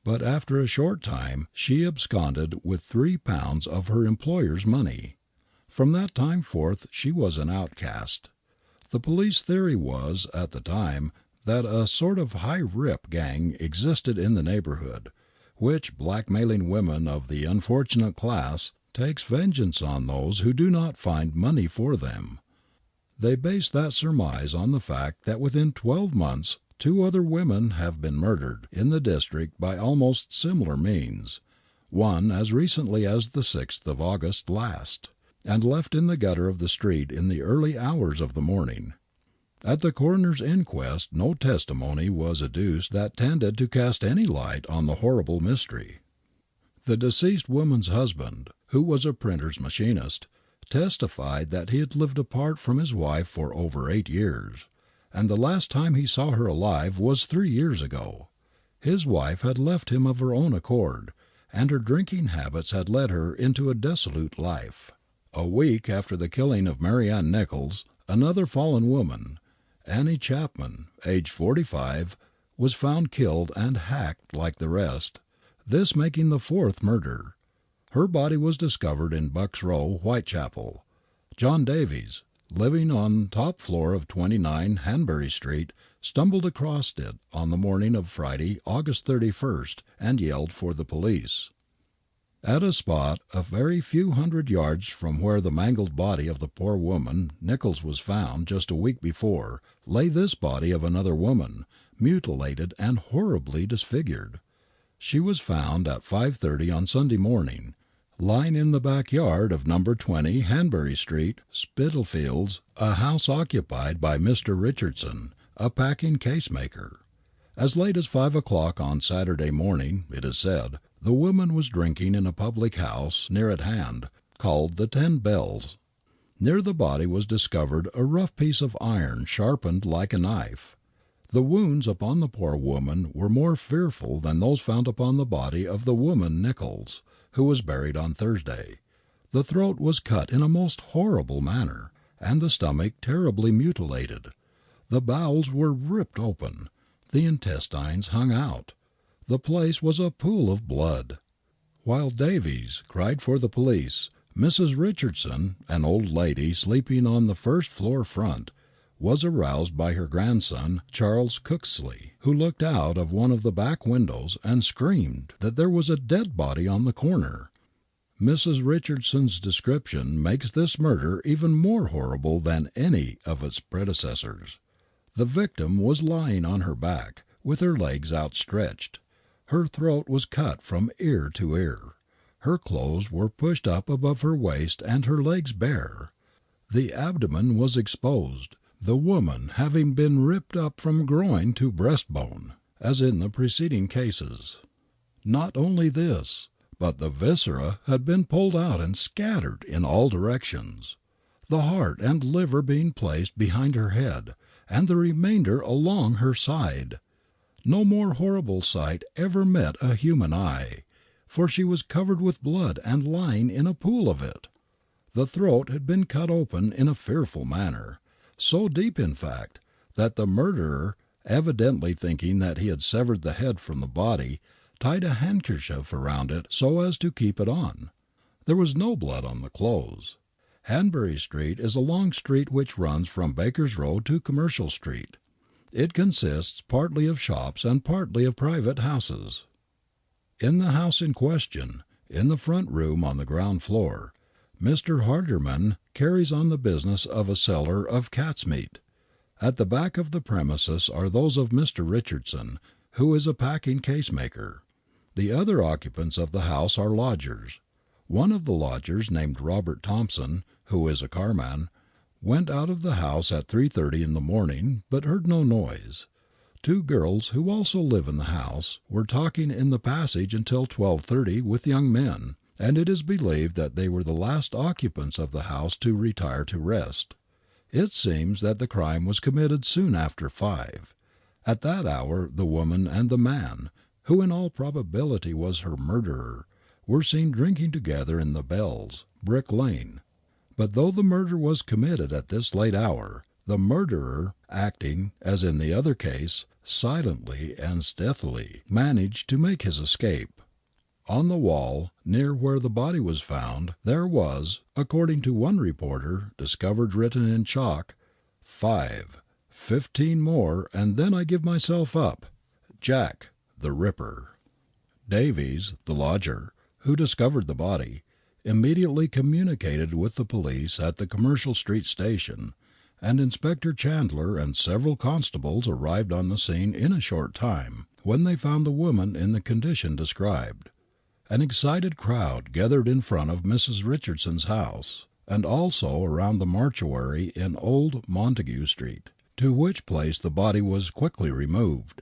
but after a short time she absconded with £3 of her employer's money. From that time forth she was an outcast. The police theory was, at the time, that a sort of high-rip gang existed in the neighbourhood, which, blackmailing women of the unfortunate class, takes vengeance on those who do not find money for them. They based that surmise on the fact that within 12 months 2 other women have been murdered in the district by almost similar means, one as recently as the 6th of August last, and left in the gutter of the street in the early hours of the morning. At the coroner's inquest no testimony was adduced that tended to cast any light on the horrible mystery. The deceased woman's husband, who was a printer's machinist, testified that he had lived apart from his wife for over 8 years, and the last time he saw her alive was 3 years ago. His wife had left him of her own accord, and her drinking habits had led her into a dissolute life. A week after the killing of Mary Ann Nichols, another fallen woman, Annie Chapman, aged 45, was found killed and hacked like the rest, this making the 4th murder. Her body was discovered in Bucks Row, Whitechapel. John Davies, living on top floor of 29 Hanbury Street, stumbled across it on the morning of Friday, August 31st, and yelled for the police. At a spot a very few hundred yards from where the mangled body of the poor woman Nichols was found just a week before, lay this body of another woman, mutilated and horribly disfigured. She was found at 5:30 on Sunday morning, lying in the backyard of No. 20 Hanbury Street, Spitalfields, a house occupied by Mr. Richardson, a packing case-maker. As late as 5 o'clock on Saturday morning, it is said, the woman was drinking in a public house near at hand, called the 10 Bells. Near the body was discovered a rough piece of iron sharpened like a knife. The wounds upon the poor woman were more fearful than those found upon the body of the woman Nichols, who was buried on Thursday. The throat was cut in a most horrible manner, and the stomach terribly mutilated. The bowels were ripped open. The intestines hung out. The place was a pool of blood. While Davies cried for the police, Mrs. Richardson, an old lady sleeping on the first floor front, was aroused by her grandson, Charles Cooksley, who looked out of one of the back windows and screamed that there was a dead body on the corner. Mrs. Richardson's description makes this murder even more horrible than any of its predecessors. The victim was lying on her back, with her legs outstretched. Her throat was cut from ear to ear. Her clothes were pushed up above her waist and her legs bare. The abdomen was exposed, the woman having been ripped up from groin to breastbone, as in the preceding cases. Not only this, but the viscera had been pulled out and scattered in all directions, the heart and liver being placed behind her head, and the remainder along her side. No more horrible sight ever met a human eye, for she was covered with blood and lying in a pool of it. The throat had been cut open in a fearful manner. so deep in fact that the murderer, evidently thinking that he had severed the head from the body, tied a handkerchief around it so as to keep it on. There was no blood on the clothes. Hanbury Street is a long street which runs from Baker's Row to Commercial Street. It consists partly of shops and partly of private houses. In the house in question, in the front room on the ground floor, Mr. Harderman carries on the business of a seller of cat's meat. At the back of the premises are those of Mr. Richardson, who is a packing case maker. The other occupants of the house are lodgers. One of the lodgers, named Robert Thompson, who is a carman, went out of the house at 3:30 in the morning, but heard no noise. Two girls, who also live in the house, were talking in the passage until 12:30 with young men, and it is believed that they were the last occupants of the house to retire to rest. It seems that the crime was committed soon after 5. At that hour the woman and the man, who in all probability was her murderer, were seen drinking together in the Bells, Brick Lane. But though the murder was committed at this late hour, the murderer, acting, as in the other case, silently and stealthily, managed to make his escape. On the wall, near where the body was found, there was, according to one reporter, discovered written in chalk, 5, 15 more, and then I give myself up. Jack, the Ripper. Davies, the lodger, who discovered the body, immediately communicated with the police at the Commercial Street station, and Inspector Chandler and several constables arrived on the scene in a short time, when they found the woman in the condition described. An excited crowd gathered in front of Mrs. Richardson's house, and also around the mortuary in Old Montague Street, to which place the body was quickly removed.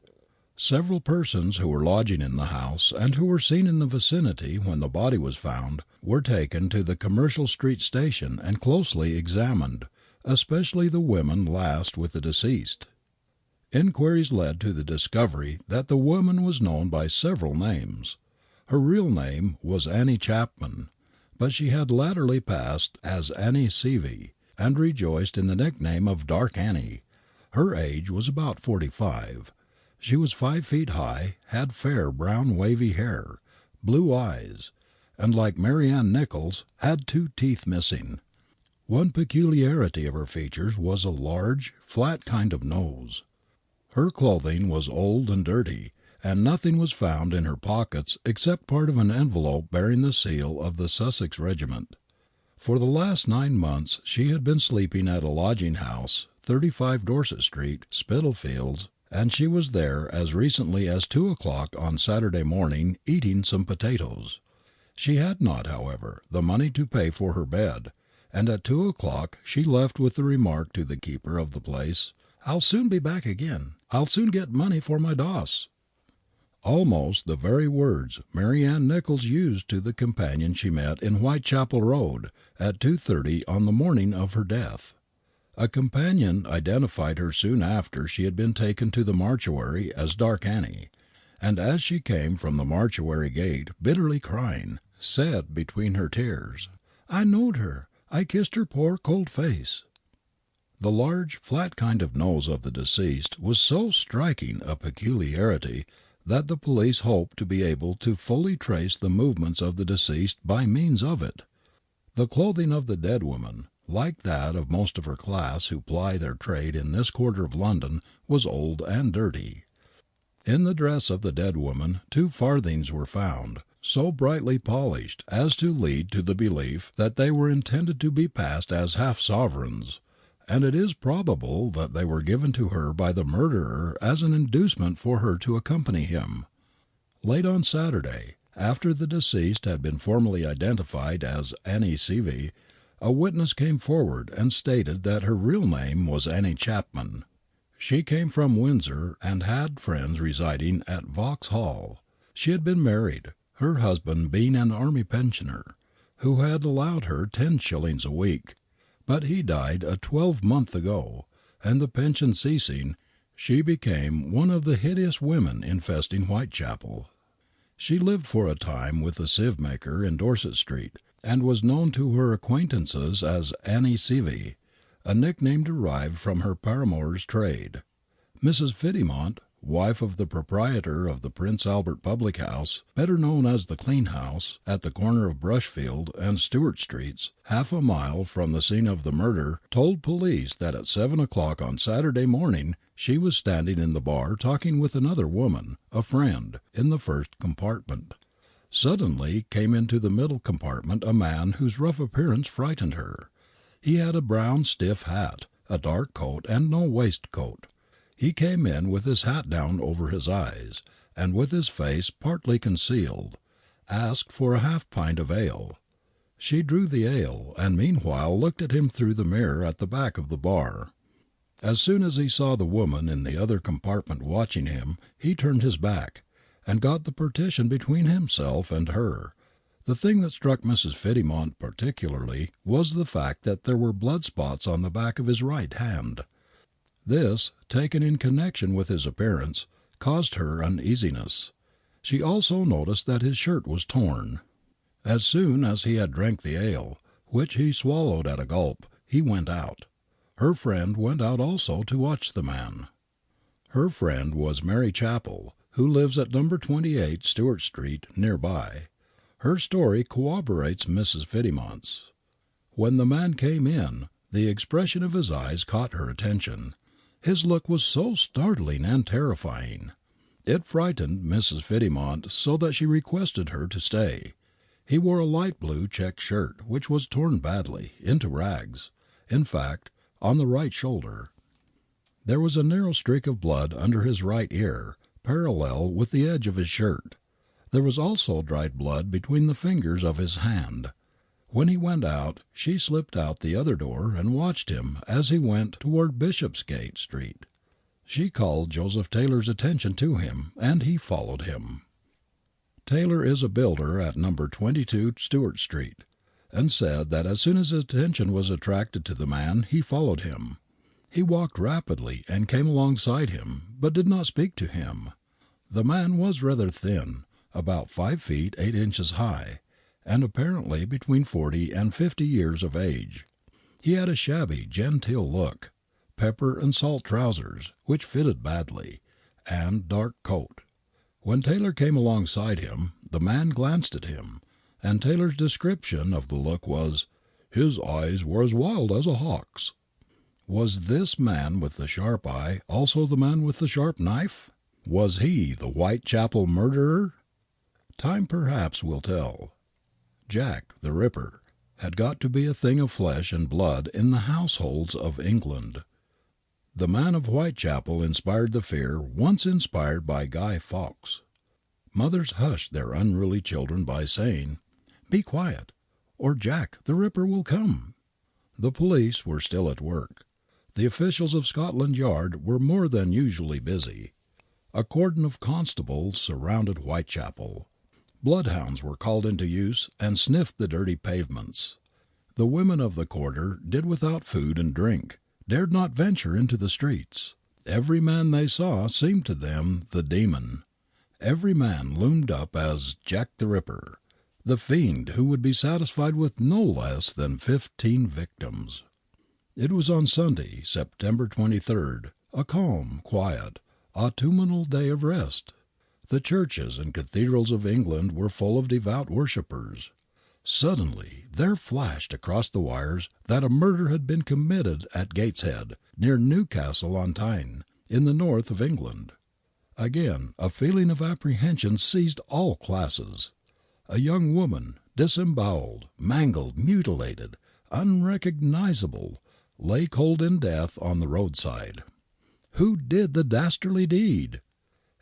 Several persons who were lodging in the house and who were seen in the vicinity when the body was found were taken to the Commercial Street station and closely examined, especially the women last with the deceased. Inquiries led to the discovery that the woman was known by several names. Her real name was Annie Chapman, but she had latterly passed as Annie Seavey, and rejoiced in the nickname of Dark Annie. Her age was about 45. She was 5 feet high, had fair brown wavy hair, blue eyes, and like Marianne Nichols, had 2 teeth missing. One peculiarity of her features was a large, flat kind of nose. Her clothing was old and dirty, and nothing was found in her pockets except part of an envelope bearing the seal of the Sussex Regiment. For the last 9 months she had been sleeping at a lodging house, 35 Dorset Street, Spitalfields, and she was there as recently as 2 o'clock on Saturday morning eating some potatoes. She had not, however, the money to pay for her bed, and at 2 o'clock she left with the remark to the keeper of the place, "I'll soon be back again. I'll soon get money for my doss." Almost the very words Marianne Nichols used to the companion she met in Whitechapel Road at 2:30 on the morning of her death. A companion identified her soon after she had been taken to the mortuary as Dark Annie, and as she came from the mortuary gate, bitterly crying, said between her tears, "I knowed her. I kissed her poor cold face." The large, flat kind of nose of the deceased was so striking a peculiarity that the police hoped to be able to fully trace the movements of the deceased by means of it. The clothing of the dead woman, like that of most of her class who ply their trade in this quarter of London, was old and dirty. In the dress of the dead woman 2 farthings were found, so brightly polished as to lead to the belief that they were intended to be passed as half sovereigns, and it is probable that they were given to her by the murderer as an inducement for her to accompany him. Late on Saturday, after the deceased had been formally identified as Annie Seavey, a witness came forward and stated that her real name was Annie Chapman. She came from Windsor and had friends residing at Vauxhall. She had been married, her husband being an army pensioner, who had allowed her 10 shillings a week, but he died a 12-month ago, and the pension ceasing, she became one of the hideous women infesting Whitechapel. She lived for a time with a sieve maker in Dorset Street, and was known to her acquaintances as Annie Seavey. a nickname derived from her paramour's trade. Mrs. Fiddymont, wife of the proprietor of the Prince Albert public house, better known as the Clean House, at the corner of Brushfield and Stewart streets, half a mile from the scene of the murder, told police that at 7 o'clock on Saturday morning she was standing in the bar talking with another woman, a friend, in the first compartment. Suddenly came into the middle compartment a man whose rough appearance frightened her. He had a brown stiff hat, a dark coat, and no waistcoat. He came in with his hat down over his eyes, and with his face partly concealed, asked for a half pint of ale. She drew the ale, and meanwhile looked at him through the mirror at the back of the bar. As soon as he saw the woman in the other compartment watching him, he turned his back, and got the partition between himself and her. The thing that struck Mrs. Fiddymont particularly was the fact that there were blood spots on the back of his right hand. This, taken in connection with his appearance, caused her uneasiness. She also noticed that his shirt was torn. As soon as he had drank the ale, which he swallowed at a gulp, he went out. Her friend went out also to watch the man. Her friend was Mary Chappell, who lives at No. 28 Stewart Street, near by. Her story corroborates Mrs. Fiddymont's. When the man came in, the expression of his eyes caught her attention. His look was so startling and terrifying. It frightened Mrs. Fiddymont so that she requested her to stay. He wore a light blue check shirt, which was torn badly, into rags, in fact, on the right shoulder. There was a narrow streak of blood under his right ear, parallel with the edge of his shirt. There was also dried blood between the fingers of his hand. When he went out, she slipped out the other door and watched him as he went toward Bishopsgate Street. She called Joseph Taylor's attention to him, and he followed him. Taylor is a builder at No. 22 Stewart Street, and said that as soon as his attention was attracted to the man he followed him. He walked rapidly and came alongside him, but did not speak to him. The man was rather thin, about 5 feet 8 inches high, and apparently between 40 and 50 years of age. He had a shabby, genteel look, pepper and salt trousers, which fitted badly, and dark coat. When Taylor came alongside him, the man glanced at him, and Taylor's description of the look was, "His eyes were as wild as a hawk's." Was this man with the sharp eye also the man with the sharp knife? Was he the Whitechapel murderer? Time perhaps will tell. Jack, the Ripper, had got to be a thing of flesh and blood in the households of England. The man of Whitechapel inspired the fear once inspired by Guy Fawkes. Mothers hushed their unruly children by saying, "Be quiet, or Jack the Ripper will come." The police were still at work. The officials of Scotland Yard were more than usually busy. A cordon of constables surrounded Whitechapel. Bloodhounds were called into use and sniffed the dirty pavements. The women of the quarter did without food and drink, dared not venture into the streets. Every man they saw seemed to them the demon. Every man loomed up as Jack the Ripper, the fiend who would be satisfied with no less than 15 victims. It was on Sunday, September 23rd, a calm, quiet, autumnal day of rest. The churches and cathedrals of England were full of devout worshippers. Suddenly there flashed across the wires that a murder had been committed at Gateshead, near Newcastle on Tyne, in the north of England. Again a feeling of apprehension seized all classes. A young woman, disembowelled, mangled, mutilated, unrecognizable, lay cold in death on the roadside. Who did the dastardly deed?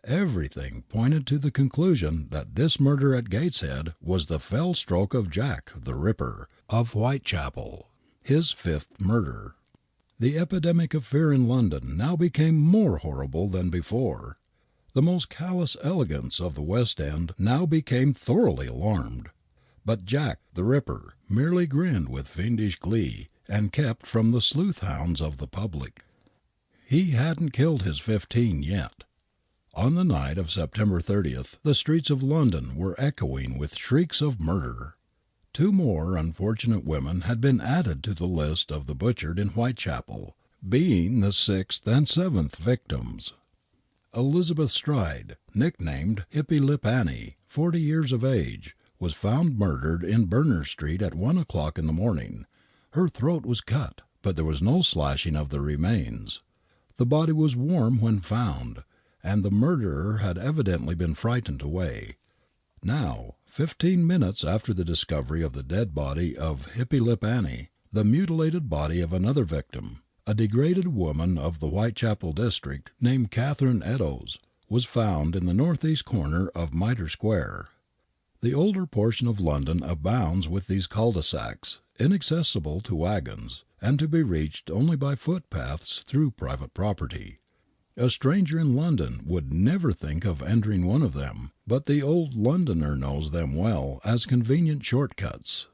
Everything pointed to the conclusion that this murder at Gateshead was the fell stroke of Jack the Ripper of Whitechapel, his 5th murder. The epidemic of fear in London now became more horrible than before. The most callous elegants of the West End now became thoroughly alarmed. But Jack the Ripper merely grinned with fiendish glee and kept from the sleuth hounds of the public. He hadn't killed his 15 yet. On the night of September 30th, the streets of London were echoing with shrieks of murder. Two more unfortunate women had been added to the list of the butchered in Whitechapel, being the sixth and seventh victims. Elizabeth Stride, nicknamed Hippy Lip Annie, 40 years of age, was found murdered in Berners Street at 1 o'clock in the morning. Her throat was cut, but there was no slashing of the remains. The body was warm when found, and the murderer had evidently been frightened away. Now, 15 minutes after the discovery of the dead body of Hippy Lip Annie, the mutilated body of another victim, a degraded woman of the Whitechapel district named Catherine Eddowes, was found in the northeast corner of Mitre Square. The older portion of London abounds with these cul-de-sacs, inaccessible to wagons, and to be reached only by footpaths through private property. A stranger in London would never think of entering one of them, but the old Londoner knows them well as convenient short-cuts.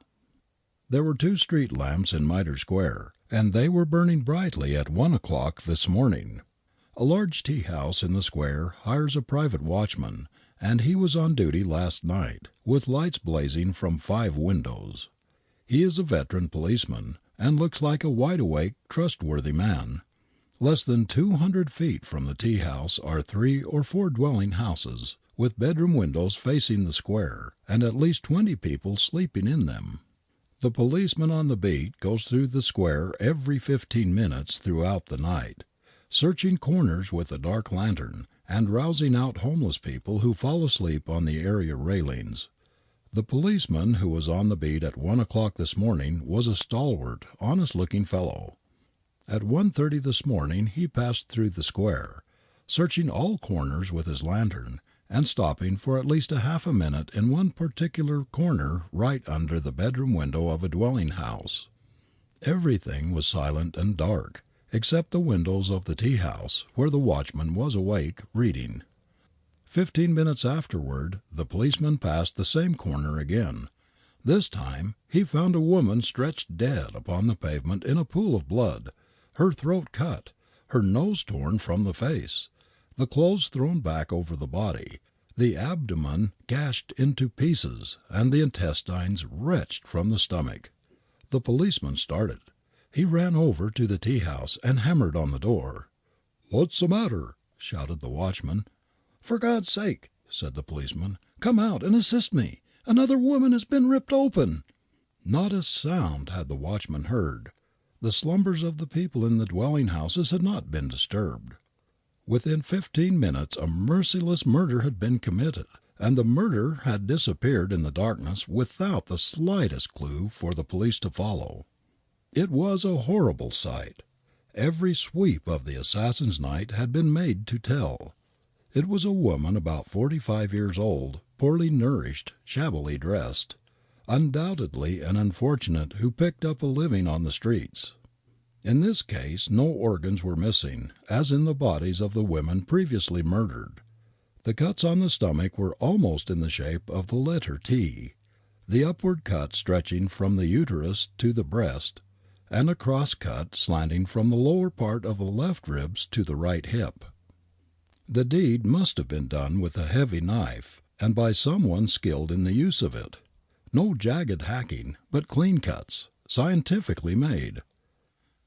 There were 2 street lamps in Mitre Square, and they were burning brightly at 1 o'clock this morning. A large tea-house in the square hires a private watchman, and he was on duty last night, with lights blazing from 5 windows. He is a veteran policeman, and looks like a wide-awake, trustworthy man. Less than 200 feet from the tea-house are 3 or 4 dwelling houses, with bedroom windows facing the square, and at least 20 people sleeping in them. The policeman on the beat goes through the square every 15 minutes throughout the night, searching corners with a dark lantern, and rousing out homeless people who fall asleep on the area railings. The policeman who was on the beat at 1 o'clock this morning was a stalwart, honest-looking fellow. At 1:30 this morning he passed through the square, searching all corners with his lantern, and stopping for at least a half a minute in one particular corner right under the bedroom window of a dwelling house. Everything was silent and dark, except the windows of the tea-house, where the watchman was awake, reading. 15 minutes afterward the policeman passed the same corner again. This time he found a woman stretched dead upon the pavement in a pool of blood, her throat cut, her nose torn from the face, the clothes thrown back over the body, the abdomen gashed into pieces, and the intestines wrenched from the stomach. The policeman started. He ran over to the tea-house and hammered on the door. "What's the matter?" shouted the watchman. "For God's sake," said the policeman, "come out and assist me. Another woman has been ripped open." Not a sound had the watchman heard. The slumbers of the people in the dwelling houses had not been disturbed. Within 15 minutes a merciless murder had been committed, and the murderer had disappeared in the darkness without the slightest clue for the police to follow. It was a horrible sight. Every sweep of the assassin's knife had been made to tell. It was a woman about 45 years old, poorly nourished, shabbily dressed, undoubtedly an unfortunate who picked up a living on the streets. In this case no organs were missing, as in the bodies of the women previously murdered. The cuts on the stomach were almost in the shape of the letter T, the upward cut stretching from the uterus to the breast, and a cross cut slanting from the lower part of the left ribs to the right hip. The deed must have been done with a heavy knife, and by someone skilled in the use of it. No jagged hacking, but clean cuts, scientifically made.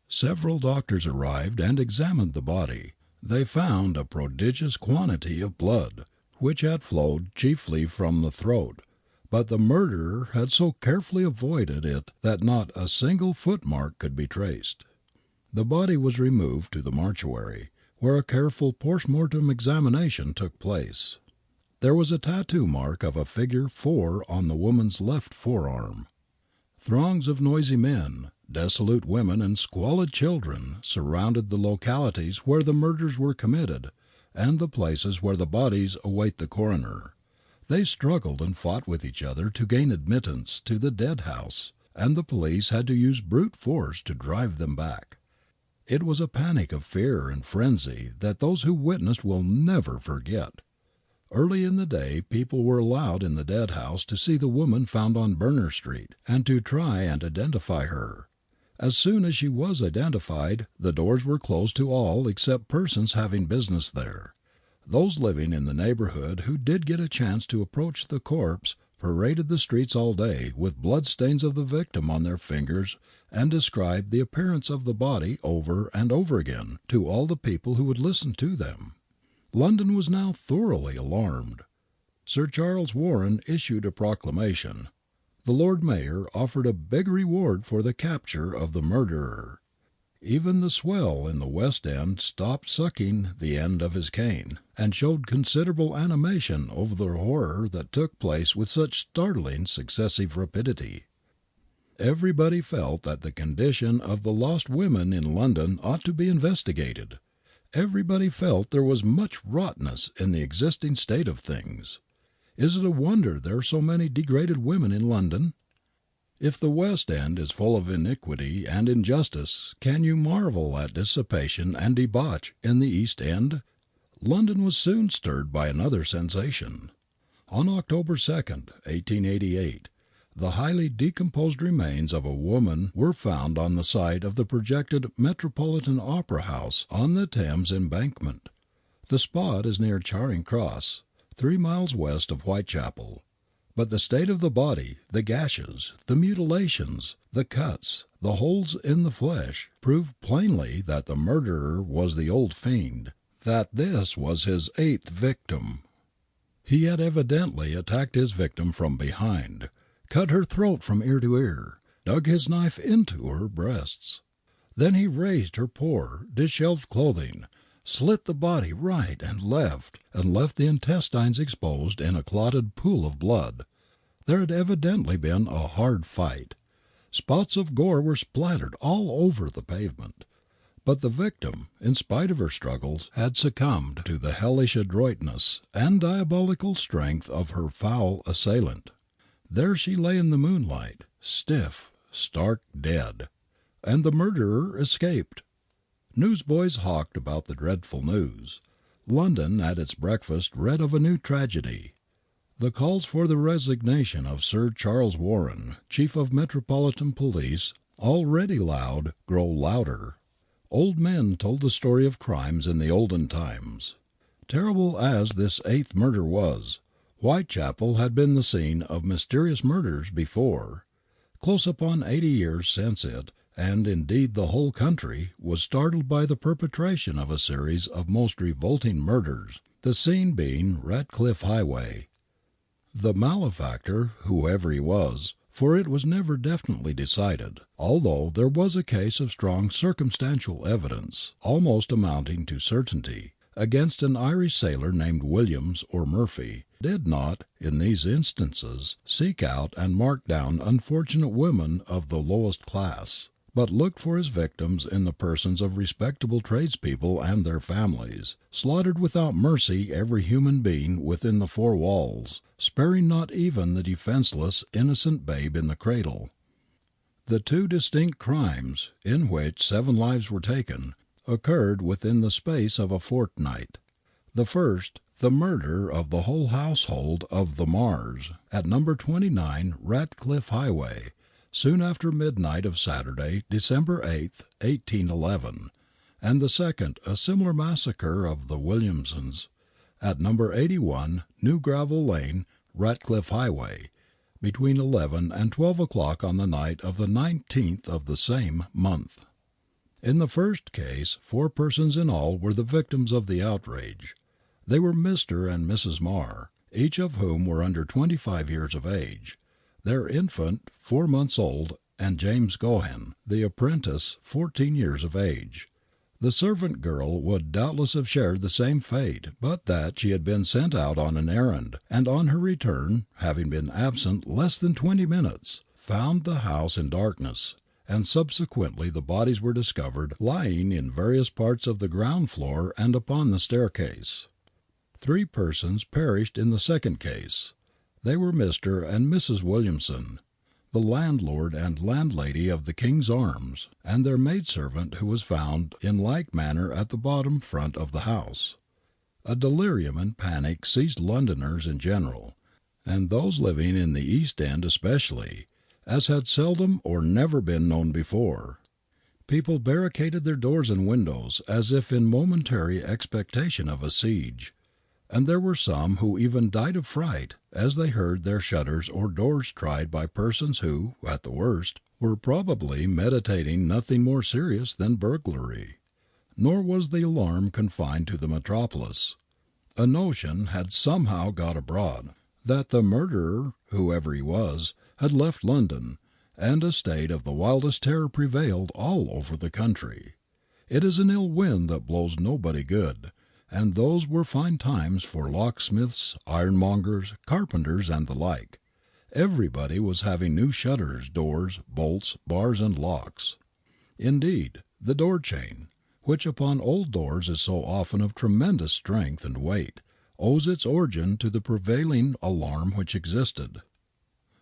Several doctors arrived and examined the body. They found a prodigious quantity of blood, which had flowed chiefly from the throat, but the murderer had so carefully avoided it that not a single footmark could be traced. The body was removed to the mortuary, where a careful post-mortem examination took place. There was a tattoo mark of a figure 4 on the woman's left forearm. Throngs of noisy men, dissolute women and squalid children surrounded the localities where the murders were committed and the places where the bodies await the coroner. They struggled and fought with each other to gain admittance to the dead house, and the police had to use brute force to drive them back. It was a panic of fear and frenzy that those who witnessed will never forget. Early in the day people were allowed in the dead house to see the woman found on Berners Street and to try and identify her. As soon as she was identified, the doors were closed to all except persons having business there. Those living in the neighborhood who did get a chance to approach the corpse paraded the streets all day with bloodstains of the victim on their fingers and described the appearance of the body over and over again to all the people who would listen to them. London was now thoroughly alarmed. Sir Charles Warren issued a proclamation. The Lord Mayor offered a big reward for the capture of the murderer. Even the swell in the West End stopped sucking the end of his cane, and showed considerable animation over the horror that took place with such startling successive rapidity. Everybody felt that the condition of the lost women in London ought to be investigated. Everybody felt there was much rottenness in the existing state of things. Is it a wonder there are so many degraded women in London? If the West End is full of iniquity and injustice, can you marvel at dissipation and debauch in the East End? London was soon stirred by another sensation. On October 2nd, 1888, the highly decomposed remains of a woman were found on the site of the projected Metropolitan Opera House on the Thames Embankment. The spot is near Charing Cross, 3 miles west of Whitechapel. But the state of the body, the gashes, the mutilations, the cuts, the holes in the flesh, proved plainly that the murderer was the old fiend, that this was his 8th victim. He had evidently attacked his victim from behind, cut her throat from ear to ear, dug his knife into her breasts. Then he raised her poor, dishevelled clothing, slit the body right and left the intestines exposed in a clotted pool of blood. There had evidently been a hard fight. Spots of gore were splattered all over the pavement. But the victim, in spite of her struggles, had succumbed to the hellish adroitness and diabolical strength of her foul assailant. There she lay in the moonlight, stiff, stark dead, and the murderer escaped. Newsboys hawked about the dreadful news. London at its breakfast read of a new tragedy. The calls for the resignation of Sir Charles Warren, Chief of Metropolitan Police, already loud, grow louder. Old men told the story of crimes in the olden times. Terrible as this 8th murder was, Whitechapel had been the scene of mysterious murders before. Close upon 80 years since it, and indeed the whole country, was startled by the perpetration of a series of most revolting murders, the scene being Ratcliffe Highway. The malefactor, whoever he was, for it was never definitely decided, although there was a case of strong circumstantial evidence, almost amounting to certainty, against an Irish sailor named Williams or Murphy, did not, in these instances, seek out and mark down unfortunate women of the lowest class, but looked for his victims in the persons of respectable tradespeople and their families, slaughtered without mercy every human being within the 4 walls, sparing not even the defenceless innocent babe in the cradle. The 2 distinct crimes, in which 7 lives were taken, occurred within the space of a fortnight. The first, the murder of the whole household of the Mars, at No. 29 Ratcliffe Highway, soon after midnight of Saturday, December 8, 1811, and the second a similar massacre of the Williamsons, at No. 81 New Gravel Lane, Ratcliffe Highway, between 11 and 12 o'clock on the night of the 19th of the same month. In the first case 4 persons in all were the victims of the outrage. They were Mr. and Mrs. Marr, each of whom were under 25 years of age, their infant 4 months old, and James Gohen, the apprentice, 14 years of age. The servant girl would doubtless have shared the same fate but that she had been sent out on an errand, and on her return, having been absent less than 20 minutes, found the house in darkness, and subsequently the bodies were discovered lying in various parts of the ground floor and upon the staircase. 3 persons perished in the second case. They were Mr. and Mrs. Williamson, the landlord and landlady of the King's Arms, and their maidservant who was found in like manner at the bottom front of the house. A delirium and panic seized Londoners in general, and those living in the East End especially, as had seldom or never been known before. People barricaded their doors and windows as if in momentary expectation of a siege, and there were some who even died of fright as they heard their shutters or doors tried by persons who, at the worst, were probably meditating nothing more serious than burglary. Nor was the alarm confined to the metropolis. A notion had somehow got abroad that the murderer, whoever he was, had left London, and a state of the wildest terror prevailed all over the country. It is an ill wind that blows nobody good, and those were fine times for locksmiths, ironmongers, carpenters, and the like. Everybody was having new shutters, doors, bolts, bars, and locks. Indeed, the door chain, which upon old doors is so often of tremendous strength and weight, owes its origin to the prevailing alarm which existed.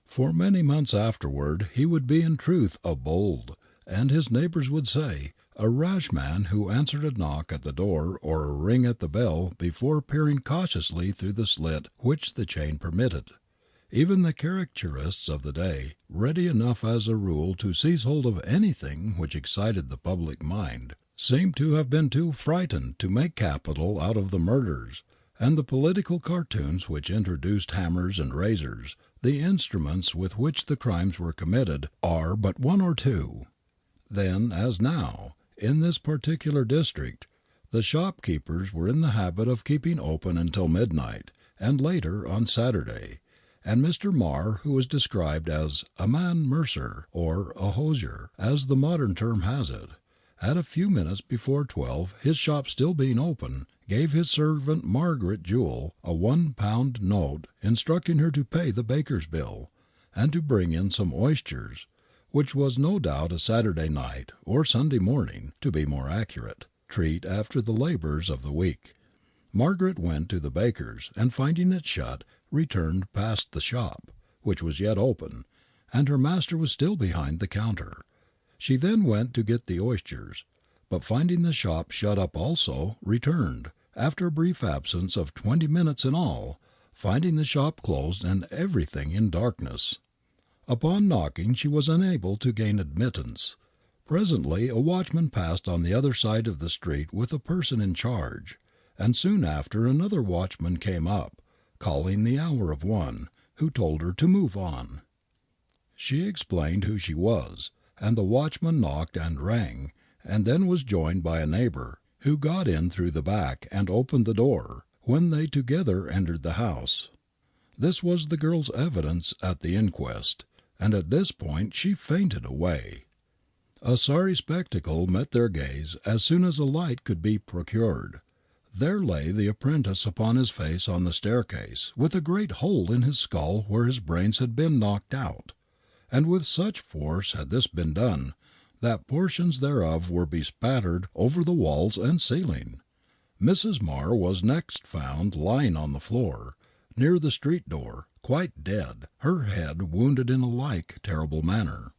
For many months afterward he would be in truth a bold, and his neighbours would say, a rash man who answered a knock at the door or a ring at the bell before peering cautiously through the slit which the chain permitted. Even the caricaturists of the day, ready enough as a rule to seize hold of anything which excited the public mind, seemed to have been too frightened to make capital out of the murders, and the political cartoons which introduced hammers and razors, the instruments with which the crimes were committed, are but one or two. Then, as now, in this particular district, the shopkeepers were in the habit of keeping open until midnight, and later on Saturday, and Mr. Marr, who was described as a man mercer, or a hosier, as the modern term has it, at a few minutes before 12, his shop still being open, gave his servant Margaret Jewell a £1 note instructing her to pay the baker's bill, and to bring in some oysters, which was no doubt a Saturday night, or Sunday morning, to be more accurate, treat after the labours of the week. Margaret went to the baker's, and finding it shut, returned past the shop, which was yet open, and her master was still behind the counter. She then went to get the oysters, but finding the shop shut up also, returned, after a brief absence of 20 minutes in all, finding the shop closed and everything in darkness. Upon knocking she was unable to gain admittance. Presently a watchman passed on the other side of the street with a person in charge, and soon after another watchman came up, calling the hour of 1, who told her to move on. She explained who she was, and the watchman knocked and rang, and then was joined by a neighbour, who got in through the back and opened the door, when they together entered the house. This was the girl's evidence at the inquest, and at this point she fainted away. A sorry spectacle met their gaze as soon as a light could be procured. There lay the apprentice upon his face on the staircase, with a great hole in his skull where his brains had been knocked out, and with such force had this been done, that portions thereof were bespattered over the walls and ceiling. Mrs. Marr was next found lying on the floor, near the street door, quite dead, her head wounded in a like terrible manner,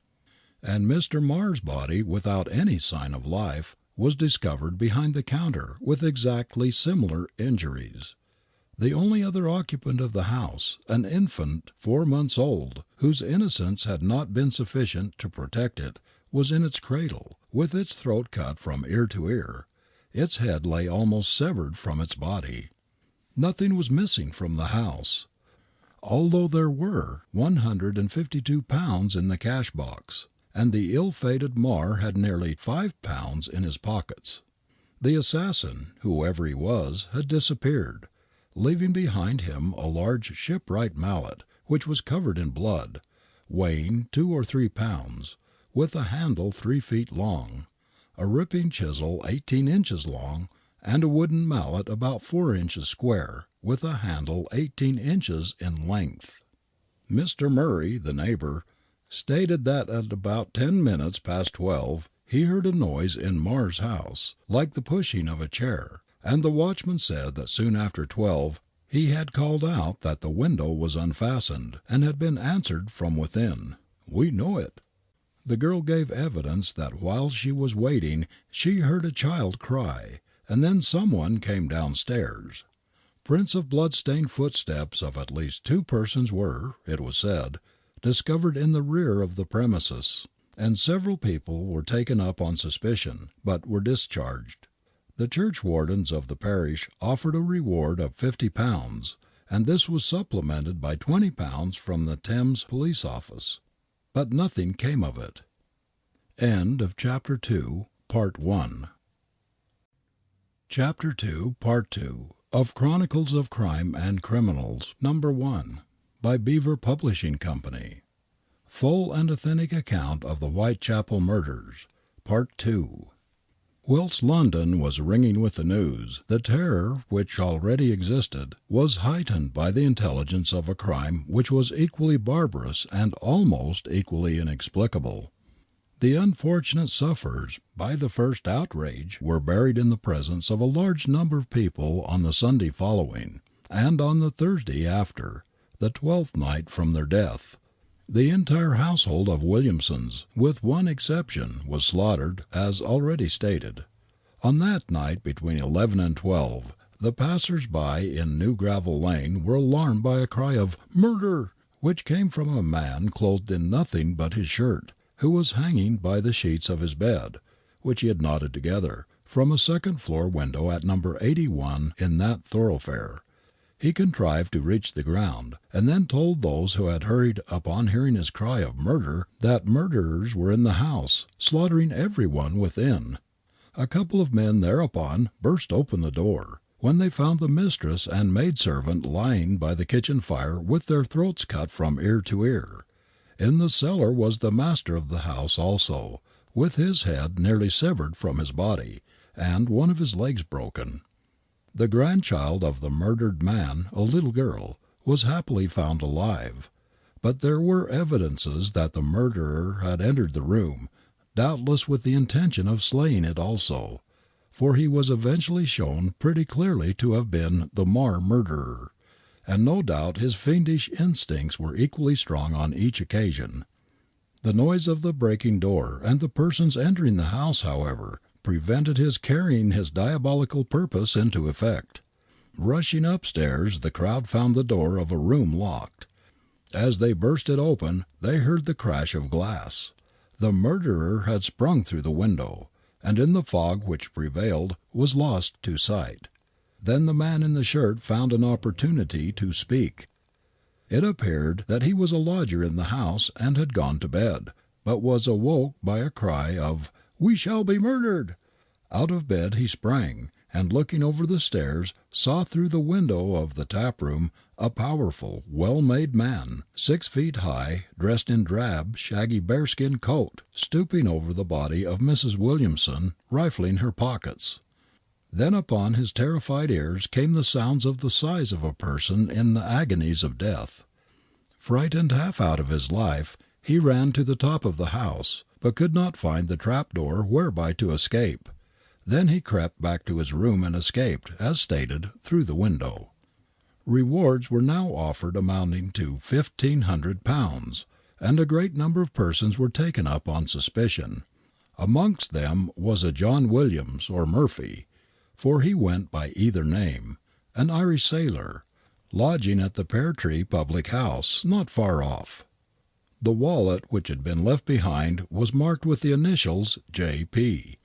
and Mr. Marr's body, without any sign of life, was discovered behind the counter with exactly similar injuries. The only other occupant of the house, an infant 4 months old, whose innocence had not been sufficient to protect it, was in its cradle, with its throat cut from ear to ear. Its head lay almost severed from its body. Nothing was missing from the house, although there were £152 in the cash box, and the ill-fated Marr had nearly £5 in his pockets. The assassin, whoever he was, had disappeared, leaving behind him a large shipwright mallet, which was covered in blood, weighing 2 or 3 pounds, with a handle 3 feet long, a ripping chisel 18 inches long, and a wooden mallet about 4 inches square, with a handle 18 inches in length. Mr. Murray, the neighbour, stated that at about 10 minutes past 12 he heard a noise in Marr's house, like the pushing of a chair, and the watchman said that soon after 12 he had called out that the window was unfastened, and had been answered from within. "We know it." The girl gave evidence that while she was waiting she heard a child cry, and then someone came downstairs. Prints of blood-stained footsteps of at least 2 persons were, it was said, discovered in the rear of the premises, and several people were taken up on suspicion, but were discharged. The churchwardens of the parish offered a reward of £50, and this was supplemented by £20 from the Thames Police Office. But nothing came of it. End of Chapter 2, Part 1. Chapter 2, Part 2 of Chronicles of Crime and Criminals, Number 1, by Beaver Publishing Company. Full and authentic account of the Whitechapel murders, Part 2. Whilst London was ringing with the news, the terror which already existed was heightened by the intelligence of a crime which was equally barbarous and almost equally inexplicable. The unfortunate sufferers by the first outrage were buried in the presence of a large number of people on the Sunday following, and on the Thursday after, the 12th night from their death. The entire household of Williamsons, with one exception, was slaughtered, as already stated. On that night between 11 and 12, the passers-by in New Gravel Lane were alarmed by a cry of "Murder!" which came from a man clothed in nothing but his shirt, who was hanging by the sheets of his bed, which he had knotted together, from a second-floor window at No. 81 in that thoroughfare. He contrived to reach the ground, and then told those who had hurried upon hearing his cry of "Murder!" that murderers were in the house, slaughtering everyone within. A couple of men thereupon burst open the door, when they found the mistress and maidservant lying by the kitchen fire with their throats cut from ear to ear. In the cellar was the master of the house also, with his head nearly severed from his body, and one of his legs broken. The grandchild of the murdered man, a little girl, was happily found alive. But there were evidences that the murderer had entered the room, doubtless with the intention of slaying it also, for he was eventually shown pretty clearly to have been the murderer, and no doubt his fiendish instincts were equally strong on each occasion. The noise of the breaking door and the persons entering the house, however, prevented his carrying his diabolical purpose into effect. Rushing upstairs, the crowd found the door of a room locked. As they burst it open, they heard the crash of glass. The murderer had sprung through the window, and in the fog which prevailed was lost to sight. Then the man in the shirt found an opportunity to speak. It appeared that he was a lodger in the house and had gone to bed, but was awoke by a cry of "We shall be murdered!" Out of bed he sprang, and looking over the stairs, saw through the window of the tap-room a powerful, well-made man, 6 feet high, dressed in drab, shaggy bearskin coat, stooping over the body of Mrs. Williamson, rifling her pockets. Then upon his terrified ears came the sounds of the sighs of a person in the agonies of death. Frightened half out of his life, he ran to the top of the house, but could not find the trap-door whereby to escape. Then he crept back to his room and escaped, as stated, through the window. Rewards were now offered amounting to £1,500, and a great number of persons were taken up on suspicion. Amongst them was a John Williams, or Murphy, for he went by either name, an Irish sailor, lodging at the Pear Tree public house, not far off. The wallet which had been left behind was marked with the initials J.P.,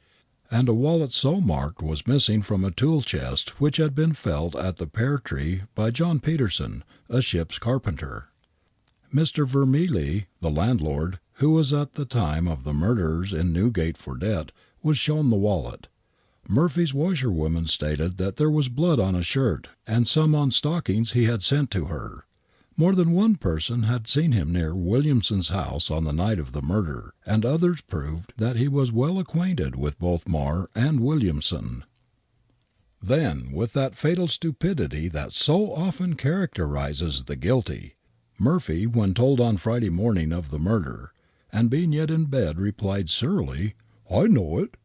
and a wallet so marked was missing from a tool chest which had been felt at the Pear Tree by John Peterson, a ship's carpenter. Mr. Vermilye, the landlord, who was at the time of the murders in Newgate for debt, was shown the wallet. Murphy's washerwoman stated that there was blood on a shirt and some on stockings he had sent to her. More than one person had seen him near Williamson's house on the night of the murder, and others proved that he was well acquainted with both Marr and Williamson. Then, with that fatal stupidity that so often characterizes the guilty, Murphy, when told on Friday morning of the murder, and being yet in bed, replied surlily, "I know it."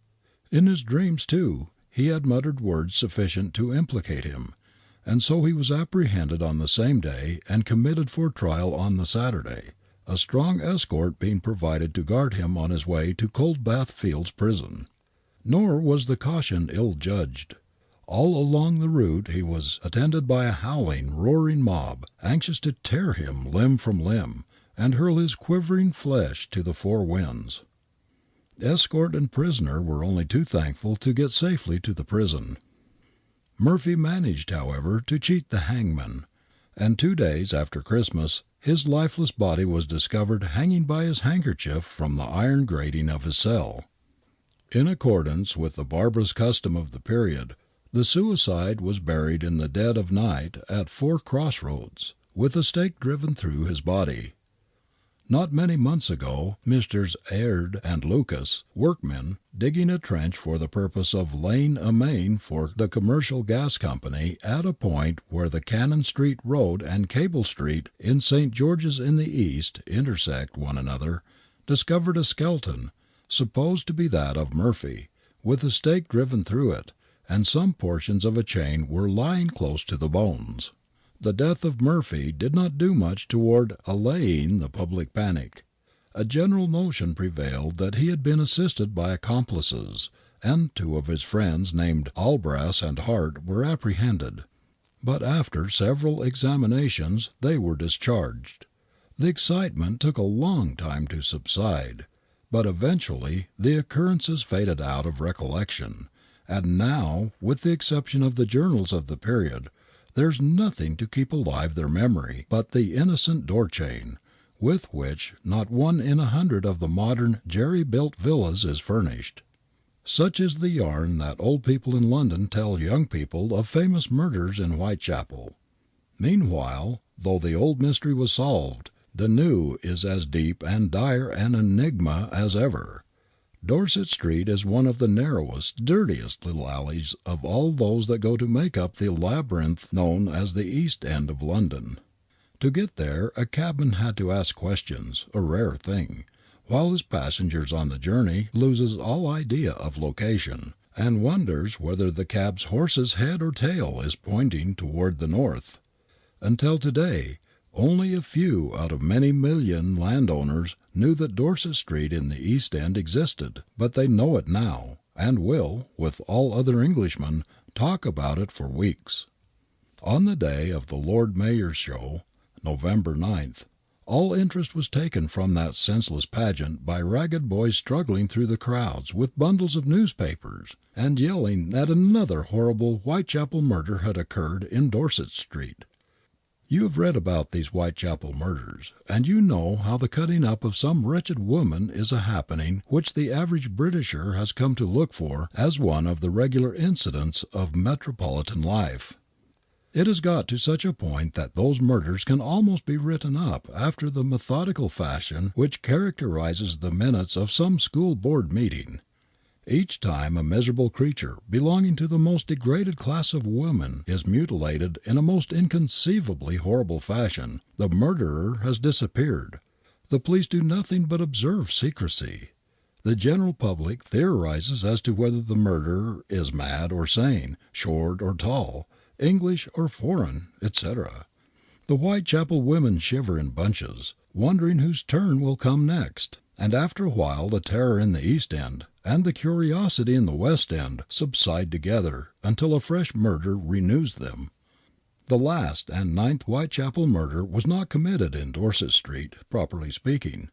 In his dreams, too, he had muttered words sufficient to implicate him, and so he was apprehended on the same day and committed for trial on the Saturday, a strong escort being provided to guard him on his way to Coldbath Fields Prison. Nor was the caution ill judged. All along the route he was attended by a howling, roaring mob, anxious to tear him limb from limb, and hurl his quivering flesh to the four winds. Escort and prisoner were only too thankful to get safely to the prison. Murphy managed, however, to cheat the hangman, and 2 days after Christmas his lifeless body was discovered hanging by his handkerchief from the iron grating of his cell. In accordance with the barbarous custom of the period, the suicide was buried in the dead of night at 4 crossroads, with a stake driven through his body. Not many months ago, Messrs. Aird and Lucas, workmen, digging a trench for the purpose of laying a main for the Commercial Gas Company at a point where the Cannon Street Road and Cable Street in St. George's in the East intersect one another, discovered a skeleton, supposed to be that of Murphy, with a stake driven through it, and some portions of a chain were lying close to the bones. The death of Murphy did not do much toward allaying the public panic. A general notion prevailed that he had been assisted by accomplices, and 2 of his friends named Albras and Hart were apprehended. But after several examinations they were discharged. The excitement took a long time to subside, but eventually the occurrences faded out of recollection, and now, with the exception of the journals of the period, there's nothing to keep alive their memory but the innocent door chain, with which not 1 in 100 of the modern jerry-built villas is furnished. Such is the yarn that old people in London tell young people of famous murders in Whitechapel. Meanwhile, though the old mystery was solved, the new is as deep and dire an enigma as ever. Dorset Street is one of the narrowest, dirtiest little alleys of all those that go to make up the labyrinth known as the East End of London. To get there a cabman had to ask questions, a rare thing, while his passengers on the journey loses all idea of location, and wonders whether the cab's horse's head or tail is pointing toward the north. Until today, only a few out of many million landowners knew that Dorset Street in the East End existed, but they know it now, and will, with all other Englishmen, talk about it for weeks. On the day of the Lord Mayor's show, November 9th, all interest was taken from that senseless pageant by ragged boys struggling through the crowds with bundles of newspapers, and yelling that another horrible Whitechapel murder had occurred in Dorset Street. You have read about these Whitechapel murders, and you know how the cutting up of some wretched woman is a happening which the average Britisher has come to look for as one of the regular incidents of metropolitan life. It has got to such a point that those murders can almost be written up after the methodical fashion which characterizes the minutes of some school board meeting. Each time a miserable creature belonging to the most degraded class of women is mutilated in a most inconceivably horrible fashion, the murderer has disappeared. The police do nothing but observe secrecy. The general public theorizes as to whether the murderer is mad or sane, short or tall, English or foreign, etc. The Whitechapel women shiver in bunches, wondering whose turn will come next, and after a while the terror in the East End and the curiosity in the West End subside together until a fresh murder renews them. The last and 9th Whitechapel murder was not committed in Dorset Street, properly speaking.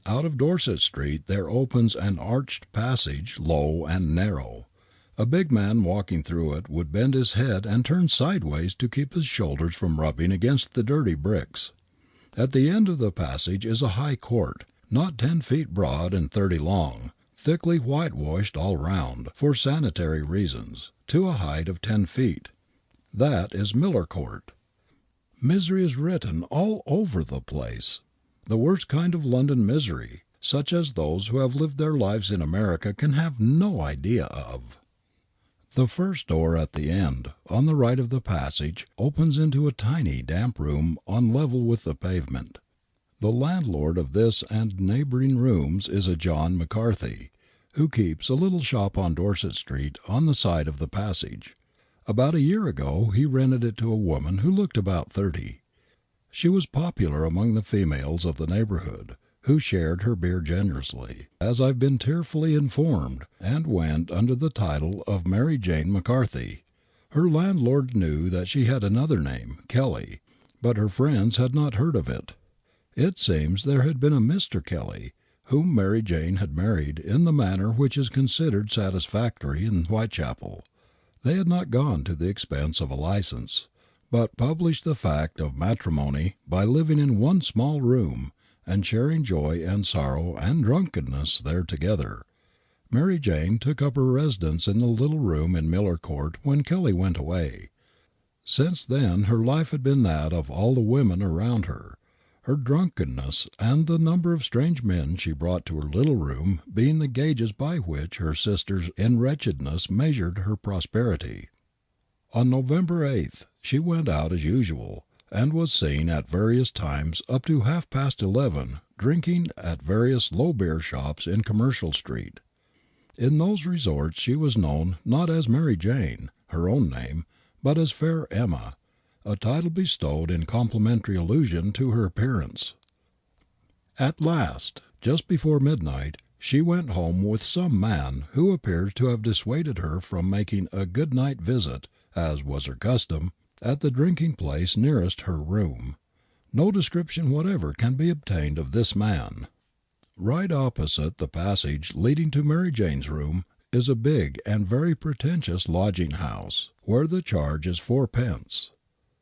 Out of Dorset Street there opens an arched passage, low and narrow. A big man walking through it would bend his head and turn sideways to keep his shoulders from rubbing against the dirty bricks. At the end of the passage is a high court, not 10 feet broad and 30 long, thickly whitewashed all round, for sanitary reasons, to a height of 10 feet. That is Miller Court. Misery is written all over the place. The worst kind of London misery, such as those who have lived their lives in America can have no idea of. The first door at the end, on the right of the passage, opens into a tiny damp room on level with the pavement. The landlord of this and neighbouring rooms is a John McCarthy, who keeps a little shop on Dorset Street on the side of the passage. About a year ago he rented it to a woman who looked about 30. She was popular among the females of the neighbourhood, who shared her beer generously, as I've been tearfully informed, and went under the title of Mary Jane McCarthy. Her landlord knew that she had another name, Kelly, but her friends had not heard of it. It seems there had been a Mr. Kelly, whom Mary Jane had married in the manner which is considered satisfactory in Whitechapel. They had not gone to the expense of a license, but published the fact of matrimony by living in one small room and sharing joy and sorrow and drunkenness there together. Mary Jane took up her residence in the little room in Miller Court when Kelly went away. Since then her life had been that of all the women around her, her drunkenness and the number of strange men she brought to her little room being the gauges by which her sisters in wretchedness measured her prosperity. On November 8th she went out as usual, and was seen at various times up to 11:30 drinking at various low beer shops in Commercial Street. In those resorts she was known not as Mary Jane, her own name, but as Fair Emma, a title bestowed in complimentary allusion to her appearance. At last, just before midnight, she went home with some man who appears to have dissuaded her from making a good night visit, as was her custom, at the drinking place nearest her room. No description whatever can be obtained of this man. Right opposite the passage leading to Mary Jane's room is a big and very pretentious lodging house, where the charge is 4d.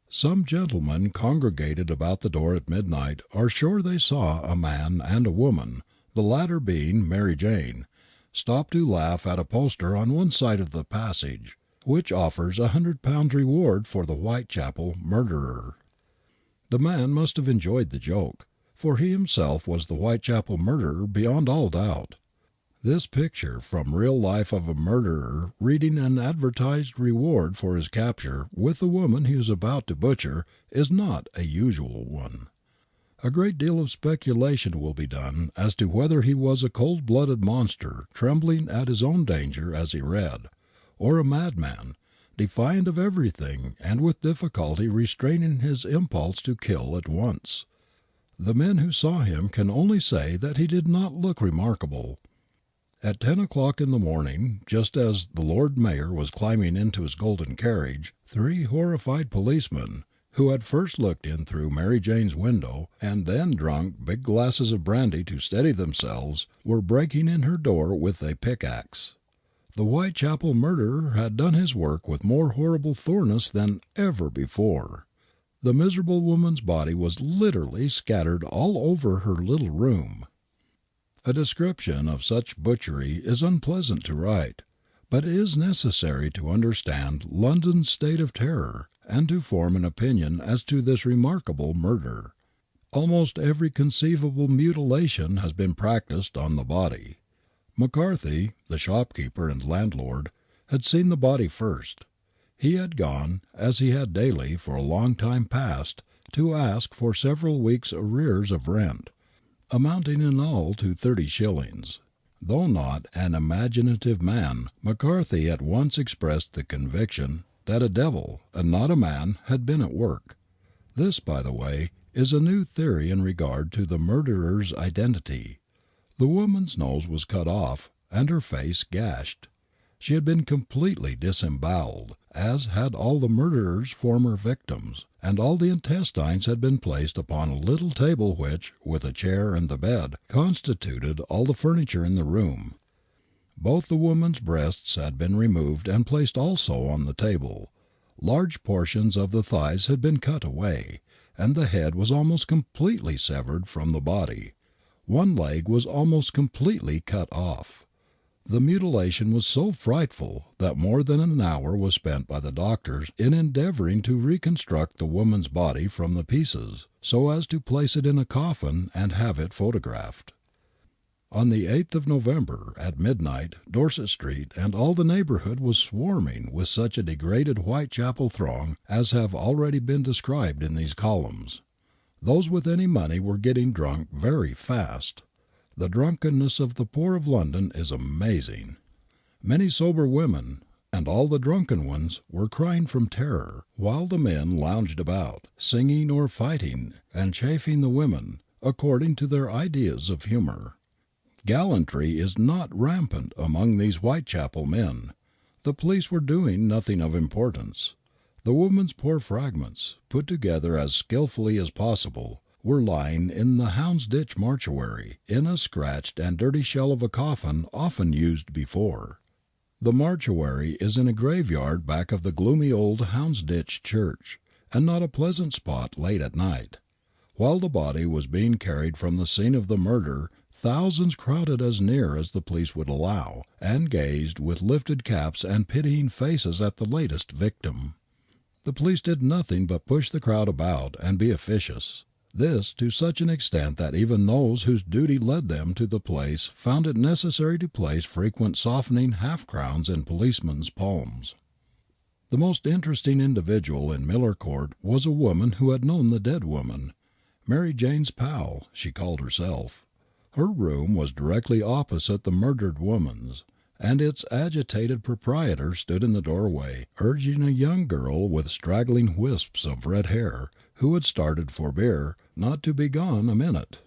Some gentlemen congregated about the door at midnight are sure they saw a man and a woman, the latter being Mary Jane, stop to laugh at a poster on one side of the passage, which offers £100 reward for the Whitechapel murderer. The man must have enjoyed the joke, for he himself was the Whitechapel murderer beyond all doubt. This picture from real life of a murderer reading an advertised reward for his capture with the woman he was about to butcher is not a usual one. A great deal of speculation will be done as to whether he was a cold-blooded monster trembling at his own danger as he read, or a madman, defiant of everything and with difficulty restraining his impulse to kill at once. The men who saw him can only say that he did not look remarkable. At 10 o'clock in the morning, just as the Lord Mayor was climbing into his golden carriage, 3 horrified policemen, who had first looked in through Mary Jane's window and then drunk big glasses of brandy to steady themselves, were breaking in her door with a pickaxe. The Whitechapel murderer had done his work with more horrible thoroughness than ever before. The miserable woman's body was literally scattered all over her little room. A description of such butchery is unpleasant to write, but it is necessary to understand London's state of terror and to form an opinion as to this remarkable murder. Almost every conceivable mutilation has been practised on the body. McCarthy, the shopkeeper and landlord, had seen the body first. He had gone, as he had daily for a long time past, to ask for several weeks' arrears of rent, amounting in all to 30 shillings. Though not an imaginative man, McCarthy at once expressed the conviction that a devil, and not a man, had been at work. This, by the way, is a new theory in regard to the murderer's identity. The woman's nose was cut off, and her face gashed. She had been completely disembowelled, as had all the murderer's former victims, and all the intestines had been placed upon a little table which, with a chair and the bed, constituted all the furniture in the room. Both the woman's breasts had been removed and placed also on the table. Large portions of the thighs had been cut away, and the head was almost completely severed from the body. One leg was almost completely cut off. The mutilation was so frightful that more than an hour was spent by the doctors in endeavouring to reconstruct the woman's body from the pieces, so as to place it in a coffin and have it photographed. On the 8th of November, at midnight, Dorset Street and all the neighbourhood was swarming with such a degraded Whitechapel throng as have already been described in these columns. Those with any money were getting drunk very fast. The drunkenness of the poor of London is amazing. Many sober women, and all the drunken ones, were crying from terror, while the men lounged about, singing or fighting, and chaffing the women, according to their ideas of humour. Gallantry is not rampant among these Whitechapel men. The police were doing nothing of importance. The woman's poor fragments, put together as skilfully as possible, were lying in the Houndsditch mortuary, in a scratched and dirty shell of a coffin often used before. The mortuary is in a graveyard back of the gloomy old Houndsditch church, and not a pleasant spot late at night. While the body was being carried from the scene of the murder, thousands crowded as near as the police would allow, and gazed with lifted caps and pitying faces at the latest victim. The police did nothing but push the crowd about and be officious. This to such an extent that even those whose duty led them to the place found it necessary to place frequent softening half-crowns in policemen's palms. The most interesting individual in Miller Court was a woman who had known the dead woman. Mary Jane's pal, she called herself. Her room was directly opposite the murdered woman's, and its agitated proprietor stood in the doorway, urging a young girl with straggling wisps of red hair, who had started for beer, not to be gone a minute.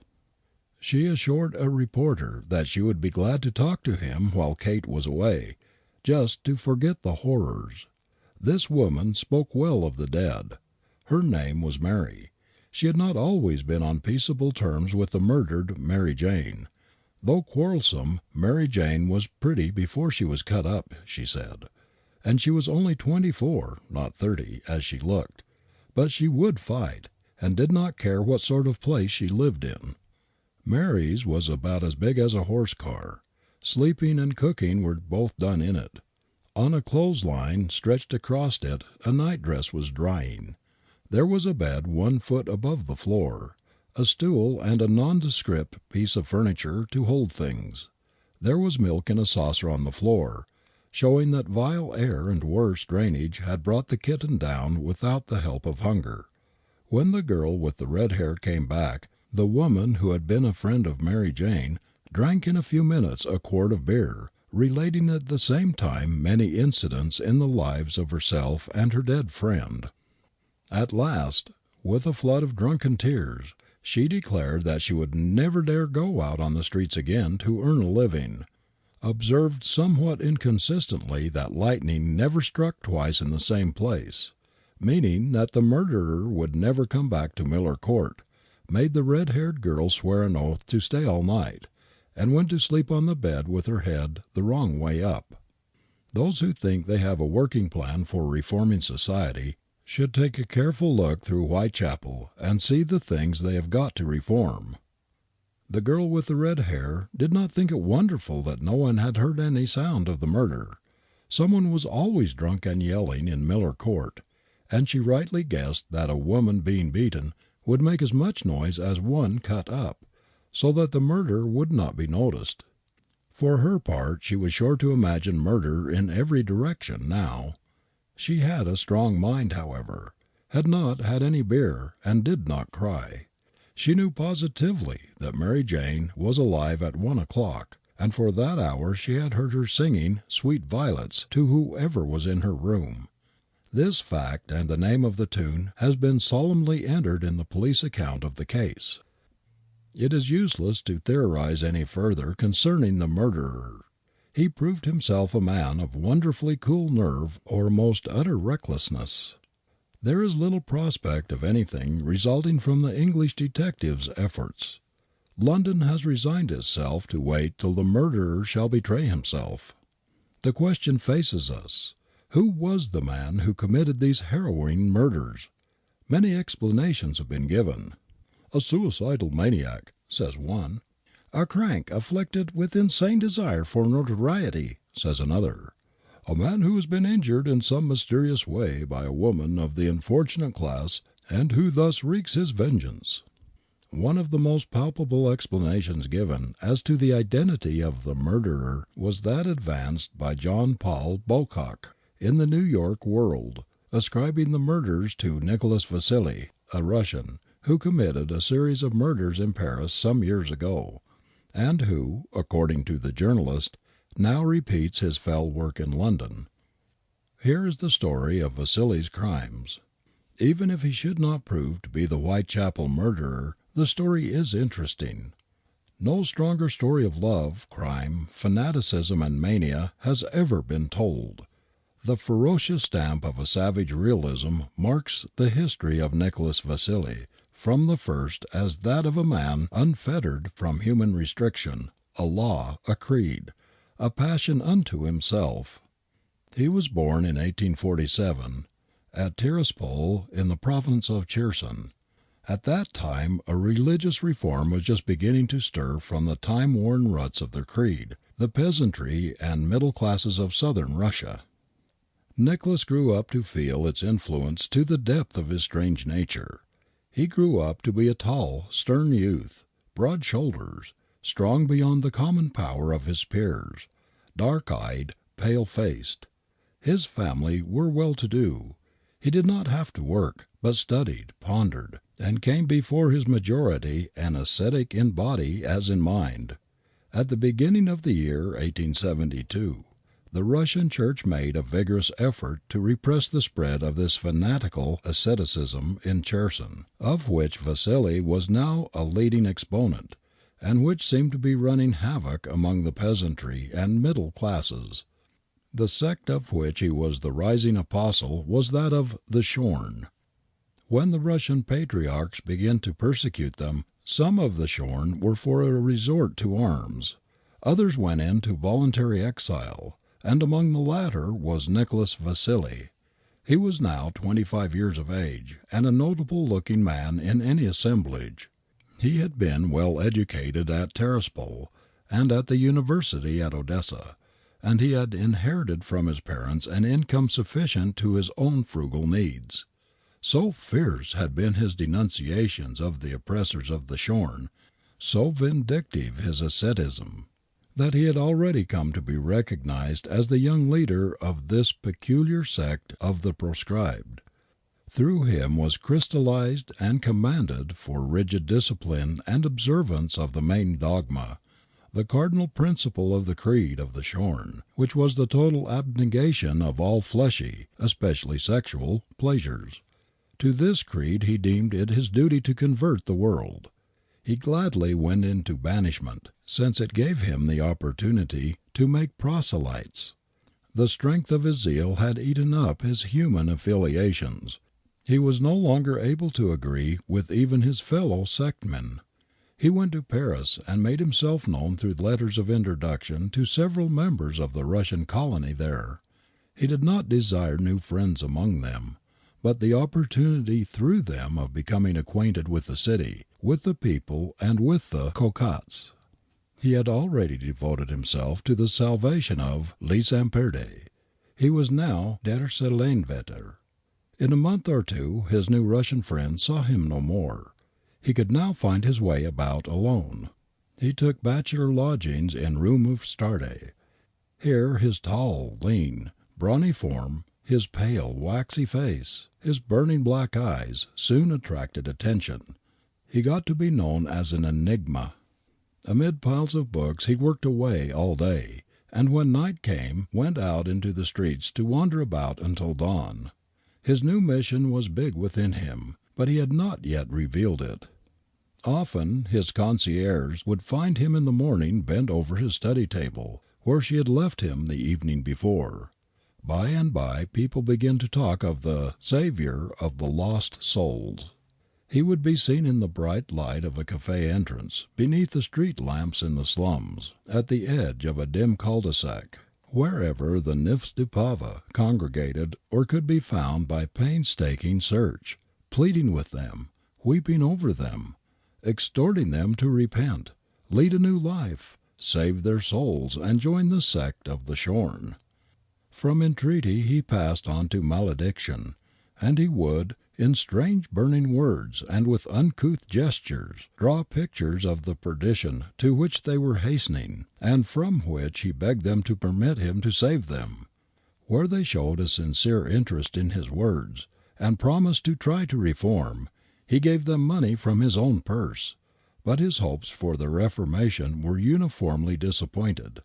She assured a reporter that she would be glad to talk to him while Kate was away, just to forget the horrors. This woman spoke well of the dead. Her name was Mary. She had not always been on peaceable terms with the murdered Mary Jane. Though quarrelsome, Mary Jane was pretty before she was cut up, she said, and she was only 24, not 30, as she looked. But she would fight, and did not care what sort of place she lived in. Mary's was about as big as a horse car. Sleeping and cooking were both done in it. On a clothesline stretched across it a nightdress was drying. There was a bed 1 foot above the floor, a stool and a nondescript piece of furniture to hold things. There was milk in a saucer on the floor, showing that vile air and worse drainage had brought the kitten down without the help of hunger. When the girl with the red hair came back, the woman who had been a friend of Mary Jane drank in a few minutes a quart of beer, relating at the same time many incidents in the lives of herself and her dead friend. At last, with a flood of drunken tears, she declared that she would never dare go out on the streets again to earn a living, observed somewhat inconsistently that lightning never struck twice in the same place, meaning that the murderer would never come back to Miller Court, made the red-haired girl swear an oath to stay all night, and went to sleep on the bed with her head the wrong way up. Those who think they have a working plan for reforming society should take a careful look through Whitechapel and see the things they have got to reform. The girl with the red hair did not think it wonderful that no one had heard any sound of the murder. Someone was always drunk and yelling in Miller Court, and she rightly guessed that a woman being beaten would make as much noise as one cut up, so that the murder would not be noticed. For her part, she was sure to imagine murder in every direction now. She had a strong mind, however, had not had any beer, and did not cry. She knew positively that Mary Jane was alive at 1 o'clock, and for that hour she had heard her singing "Sweet Violets" to whoever was in her room. This fact and the name of the tune has been solemnly entered in the police account of the case. It is useless to theorize any further concerning the murderer. He proved himself a man of wonderfully cool nerve or most utter recklessness. There is little prospect of anything resulting from the English detectives' efforts. London has resigned itself to wait till the murderer shall betray himself. The question faces us: who was the man who committed these harrowing murders? Many explanations have been given. "A suicidal maniac," says one. "A crank afflicted with insane desire for notoriety," says another. "A man who has been injured in some mysterious way by a woman of the unfortunate class, and who thus wreaks his vengeance." One of the most palpable explanations given as to the identity of the murderer was that advanced by John Paul Bocock in the New York World, ascribing the murders to Nicholas Vasili, a Russian, who committed a series of murders in Paris some years ago, and who, according to the journalist, now repeats his fell work in London. Here is the story of Vasili's crimes. Even if he should not prove to be the Whitechapel murderer, the story is interesting. No stronger story of love, crime, fanaticism, and mania has ever been told. The ferocious stamp of a savage realism marks the history of Nicholas Vasili from the first as that of a man unfettered from human restriction, a law, a creed, a passion unto himself. He was born in 1847, at Tiraspol in the province of Cherson. At that time a religious reform was just beginning to stir from the time-worn ruts of their creed the peasantry and middle classes of southern Russia. Nicholas grew up to feel its influence to the depth of his strange nature. He grew up to be a tall, stern youth, broad shoulders, strong beyond the common power of his peers, dark-eyed, pale-faced. His family were well-to-do. He did not have to work, but studied, pondered, and came before his majority an ascetic in body as in mind. At the beginning of the year 1872, the Russian Church made a vigorous effort to repress the spread of this fanatical asceticism in Cherson, of which Vasily was now a leading exponent, and which seemed to be running havoc among the peasantry and middle classes. The sect of which he was the rising apostle was that of the Shorn. When the Russian patriarchs began to persecute them, some of the Shorn were for a resort to arms. Others went into voluntary exile, and among the latter was Nicholas Vasily. He was now 25 years of age, and a notable-looking man in any assemblage. He had been well educated at Tiraspol and at the university at Odessa, and he had inherited from his parents an income sufficient to his own frugal needs. So fierce had been his denunciations of the oppressors of the Shorn, so vindictive his asceticism, that he had already come to be recognized as the young leader of this peculiar sect of the proscribed. Through him was crystallized and commanded for rigid discipline and observance of the main dogma, the cardinal principle of the creed of the Shorn, which was the total abnegation of all fleshy, especially sexual, pleasures. To this creed he deemed it his duty to convert the world. He gladly went into banishment, since it gave him the opportunity to make proselytes. The strength of his zeal had eaten up his human affiliations. He was no longer able to agree with even his fellow sectmen. He went to Paris and made himself known through letters of introduction to several members of the Russian colony there. He did not desire new friends among them, but the opportunity through them of becoming acquainted with the city, with the people, and with the cocottes. He had already devoted himself to the salvation of Les Imperdés. He was now der Seelenvetter. In a month or two his new Russian friends saw him no more. He could now find his way about alone. He took bachelor lodgings in Rue Mouffetard. Here his tall, lean, brawny form, his pale, waxy face, his burning black eyes, soon attracted attention. He got to be known as an enigma. Amid piles of books he worked away all day, and when night came went out into the streets to wander about until dawn. His new mission was big within him, but he had not yet revealed it. Often his concierge would find him in the morning bent over his study table, where she had left him the evening before. By and by people began to talk of the Saviour of the lost souls. He would be seen in the bright light of a cafe entrance, beneath the street lamps in the slums, at the edge of a dim cul-de-sac, wherever the nymphs du pavé congregated or could be found by painstaking search, pleading with them, weeping over them, exhorting them to repent, lead a new life, save their souls, and join the sect of the Shorn. From entreaty he passed on to malediction, and he would, in strange burning words and with uncouth gestures, draw pictures of the perdition to which they were hastening, and from which he begged them to permit him to save them. Where they showed a sincere interest in his words, and promised to try to reform, he gave them money from his own purse, but his hopes for their reformation were uniformly disappointed.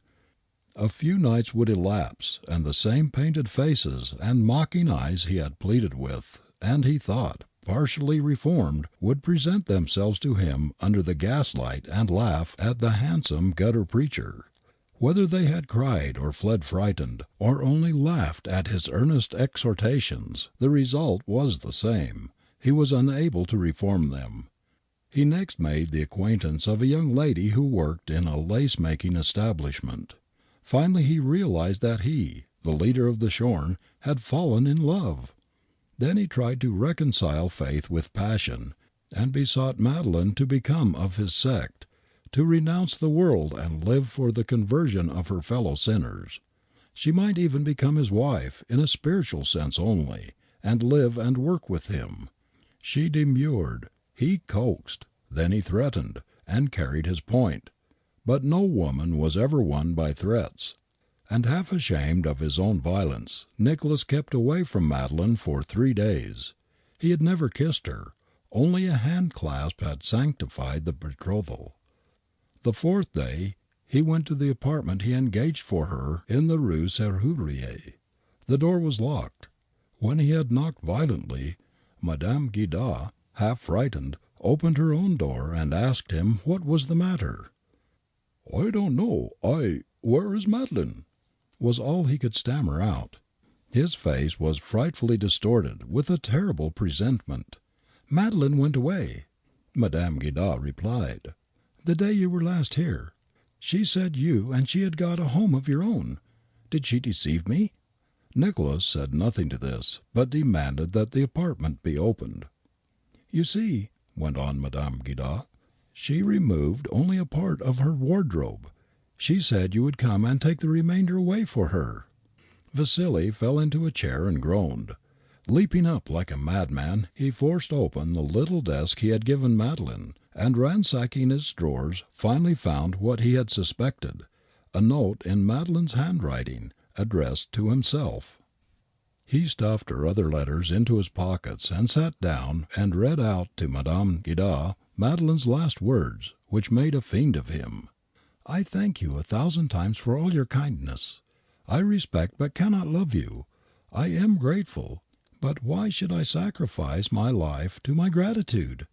A few nights would elapse, and the same painted faces and mocking eyes he had pleaded with, and he thought, partially reformed, would present themselves to him under the gaslight and laugh at the handsome gutter preacher. Whether they had cried or fled frightened, or only laughed at his earnest exhortations, the result was the same. He was unable to reform them. He next made the acquaintance of a young lady who worked in a lace-making establishment. Finally he realized that he, the leader of the Shorn, had fallen in love. Then he tried to reconcile faith with passion, and besought Madeline to become of his sect, to renounce the world and live for the conversion of her fellow sinners. She might even become his wife, in a spiritual sense only, and live and work with him. She demurred, he coaxed, then he threatened, and carried his point. But no woman was ever won by threats. And half ashamed of his own violence, Nicholas kept away from Madeline for 3 days. He had never kissed her. Only a hand clasp had sanctified the betrothal. The 4th day he went to the apartment he engaged for her in the Rue Serrurier. The door was locked. When he had knocked violently, Madame Guida, half frightened, opened her own door and asked him what was the matter. "I don't know. Where is Madeline?" was all he could stammer out. His face was frightfully distorted with a terrible presentiment. "Madeline went away," Madame Guida replied, "the day you were last here. She said you and she had got a home of your own. Did she deceive me?" Nicholas said nothing to this, but demanded that the apartment be opened. "You see," went on Madame Guida, "she removed only a part of her wardrobe. She said you would come and take the remainder away for her." Vasili fell into a chair and groaned. Leaping up like a madman, he forced open the little desk he had given Madeline, and ransacking its drawers, finally found what he had suspected, a note in Madeline's handwriting, addressed to himself. He stuffed her other letters into his pockets and sat down and read out to Madame Guida Madeline's last words, which made a fiend of him. "I thank you 1,000 times for all your kindness. I respect but cannot love you. I am grateful, but why should I sacrifice my life to my gratitude?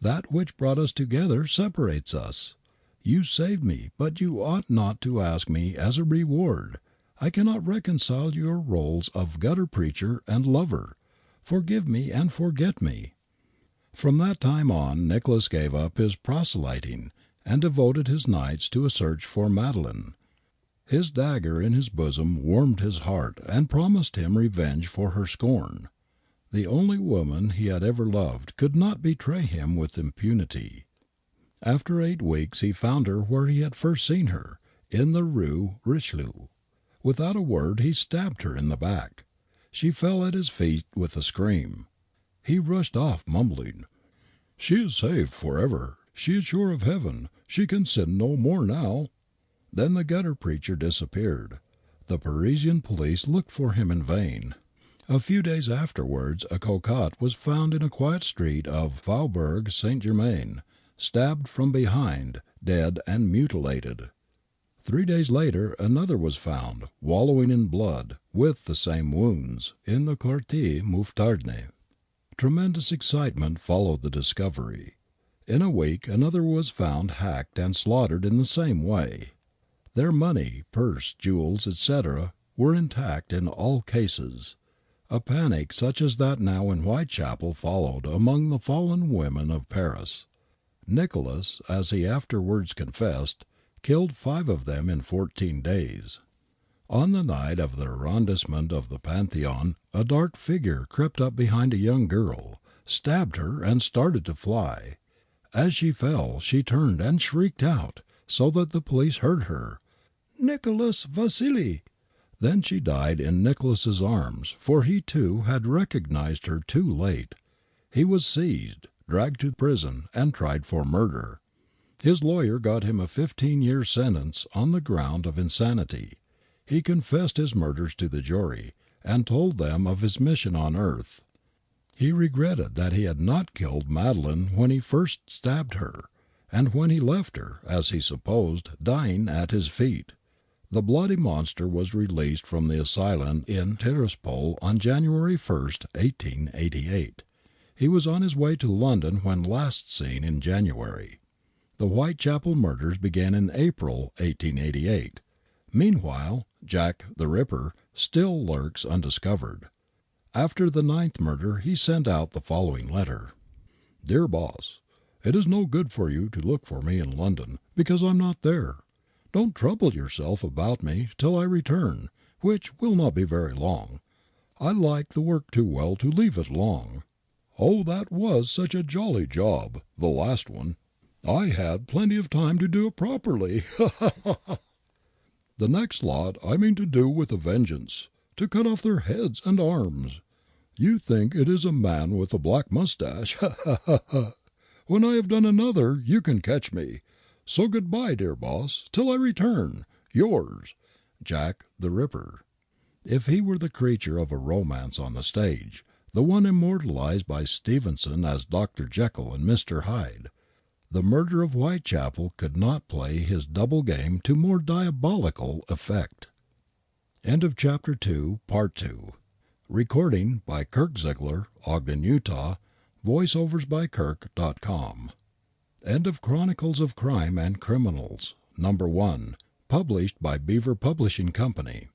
That which brought us together separates us. You saved me, but you ought not to ask me as a reward. I cannot reconcile your roles of gutter preacher and lover. Forgive me and forget me." From that time on Nicholas gave up his proselyting, and devoted his nights to a search for Madeline. His dagger in his bosom warmed his heart and promised him revenge for her scorn. The only woman he had ever loved could not betray him with impunity. After 8 weeks he found her where he had first seen her, in the Rue Richelieu. Without a word he stabbed her in the back. She fell at his feet with a scream. He rushed off mumbling, "She is saved forever. She is sure of heaven. She can sin no more now." Then the gutter preacher disappeared. The Parisian police looked for him in vain. A few days afterwards a cocotte was found in a quiet street of Faubourg Saint Germain, stabbed from behind, dead and mutilated. 3 days later another was found, wallowing in blood, with the same wounds, in the Quartier Mouffetardne. Tremendous excitement followed the discovery. In a week another was found hacked and slaughtered in the same way. Their money, purse, jewels, etc., were intact in all cases. A panic such as that now in Whitechapel followed among the fallen women of Paris. Nicholas, as he afterwards confessed, killed 5 of them in 14 days. On the night of the arrondissement of the Pantheon a dark figure crept up behind a young girl, stabbed her, and started to fly. As she fell she turned and shrieked out, so that the police heard her, "Nicholas Vasili!" Then she died in Nicholas's arms, for he too had recognized her too late. He was seized, dragged to prison, and tried for murder. His lawyer got him a 15-year sentence on the ground of insanity. He confessed his murders to the jury, and told them of his mission on earth. He regretted that he had not killed Madeline when he first stabbed her, and when he left her, as he supposed, dying at his feet. The bloody monster was released from the asylum in Tiraspol on January 1, 1888. He was on his way to London when last seen in January. The Whitechapel murders began in April 1888. Meanwhile, Jack the Ripper still lurks undiscovered. After the 9th murder he sent out the following letter. "Dear Boss, it is no good for you to look for me in London, because I'm not there. Don't trouble yourself about me till I return, which will not be very long. I like the work too well to leave it long. Oh, that was such a jolly job, the last one. I had plenty of time to do it properly. The next lot I mean to do with a vengeance, to cut off their heads and arms. You think it is a man with a black moustache. When I have done another, you can catch me. So good-bye, dear boss, till I return. Yours, Jack the Ripper. If he were the creature of a romance on the stage, the one immortalized by Stevenson as Dr. Jekyll and Mr. Hyde, the murder of Whitechapel could not play his double game to more diabolical effect. End of Chapter 2, Part 2. Recording by Kirk Ziegler, Ogden, Utah. Voiceovers by Kirk.com. End of Chronicles of Crime and Criminals, Number 1, published by Beaver Publishing Company.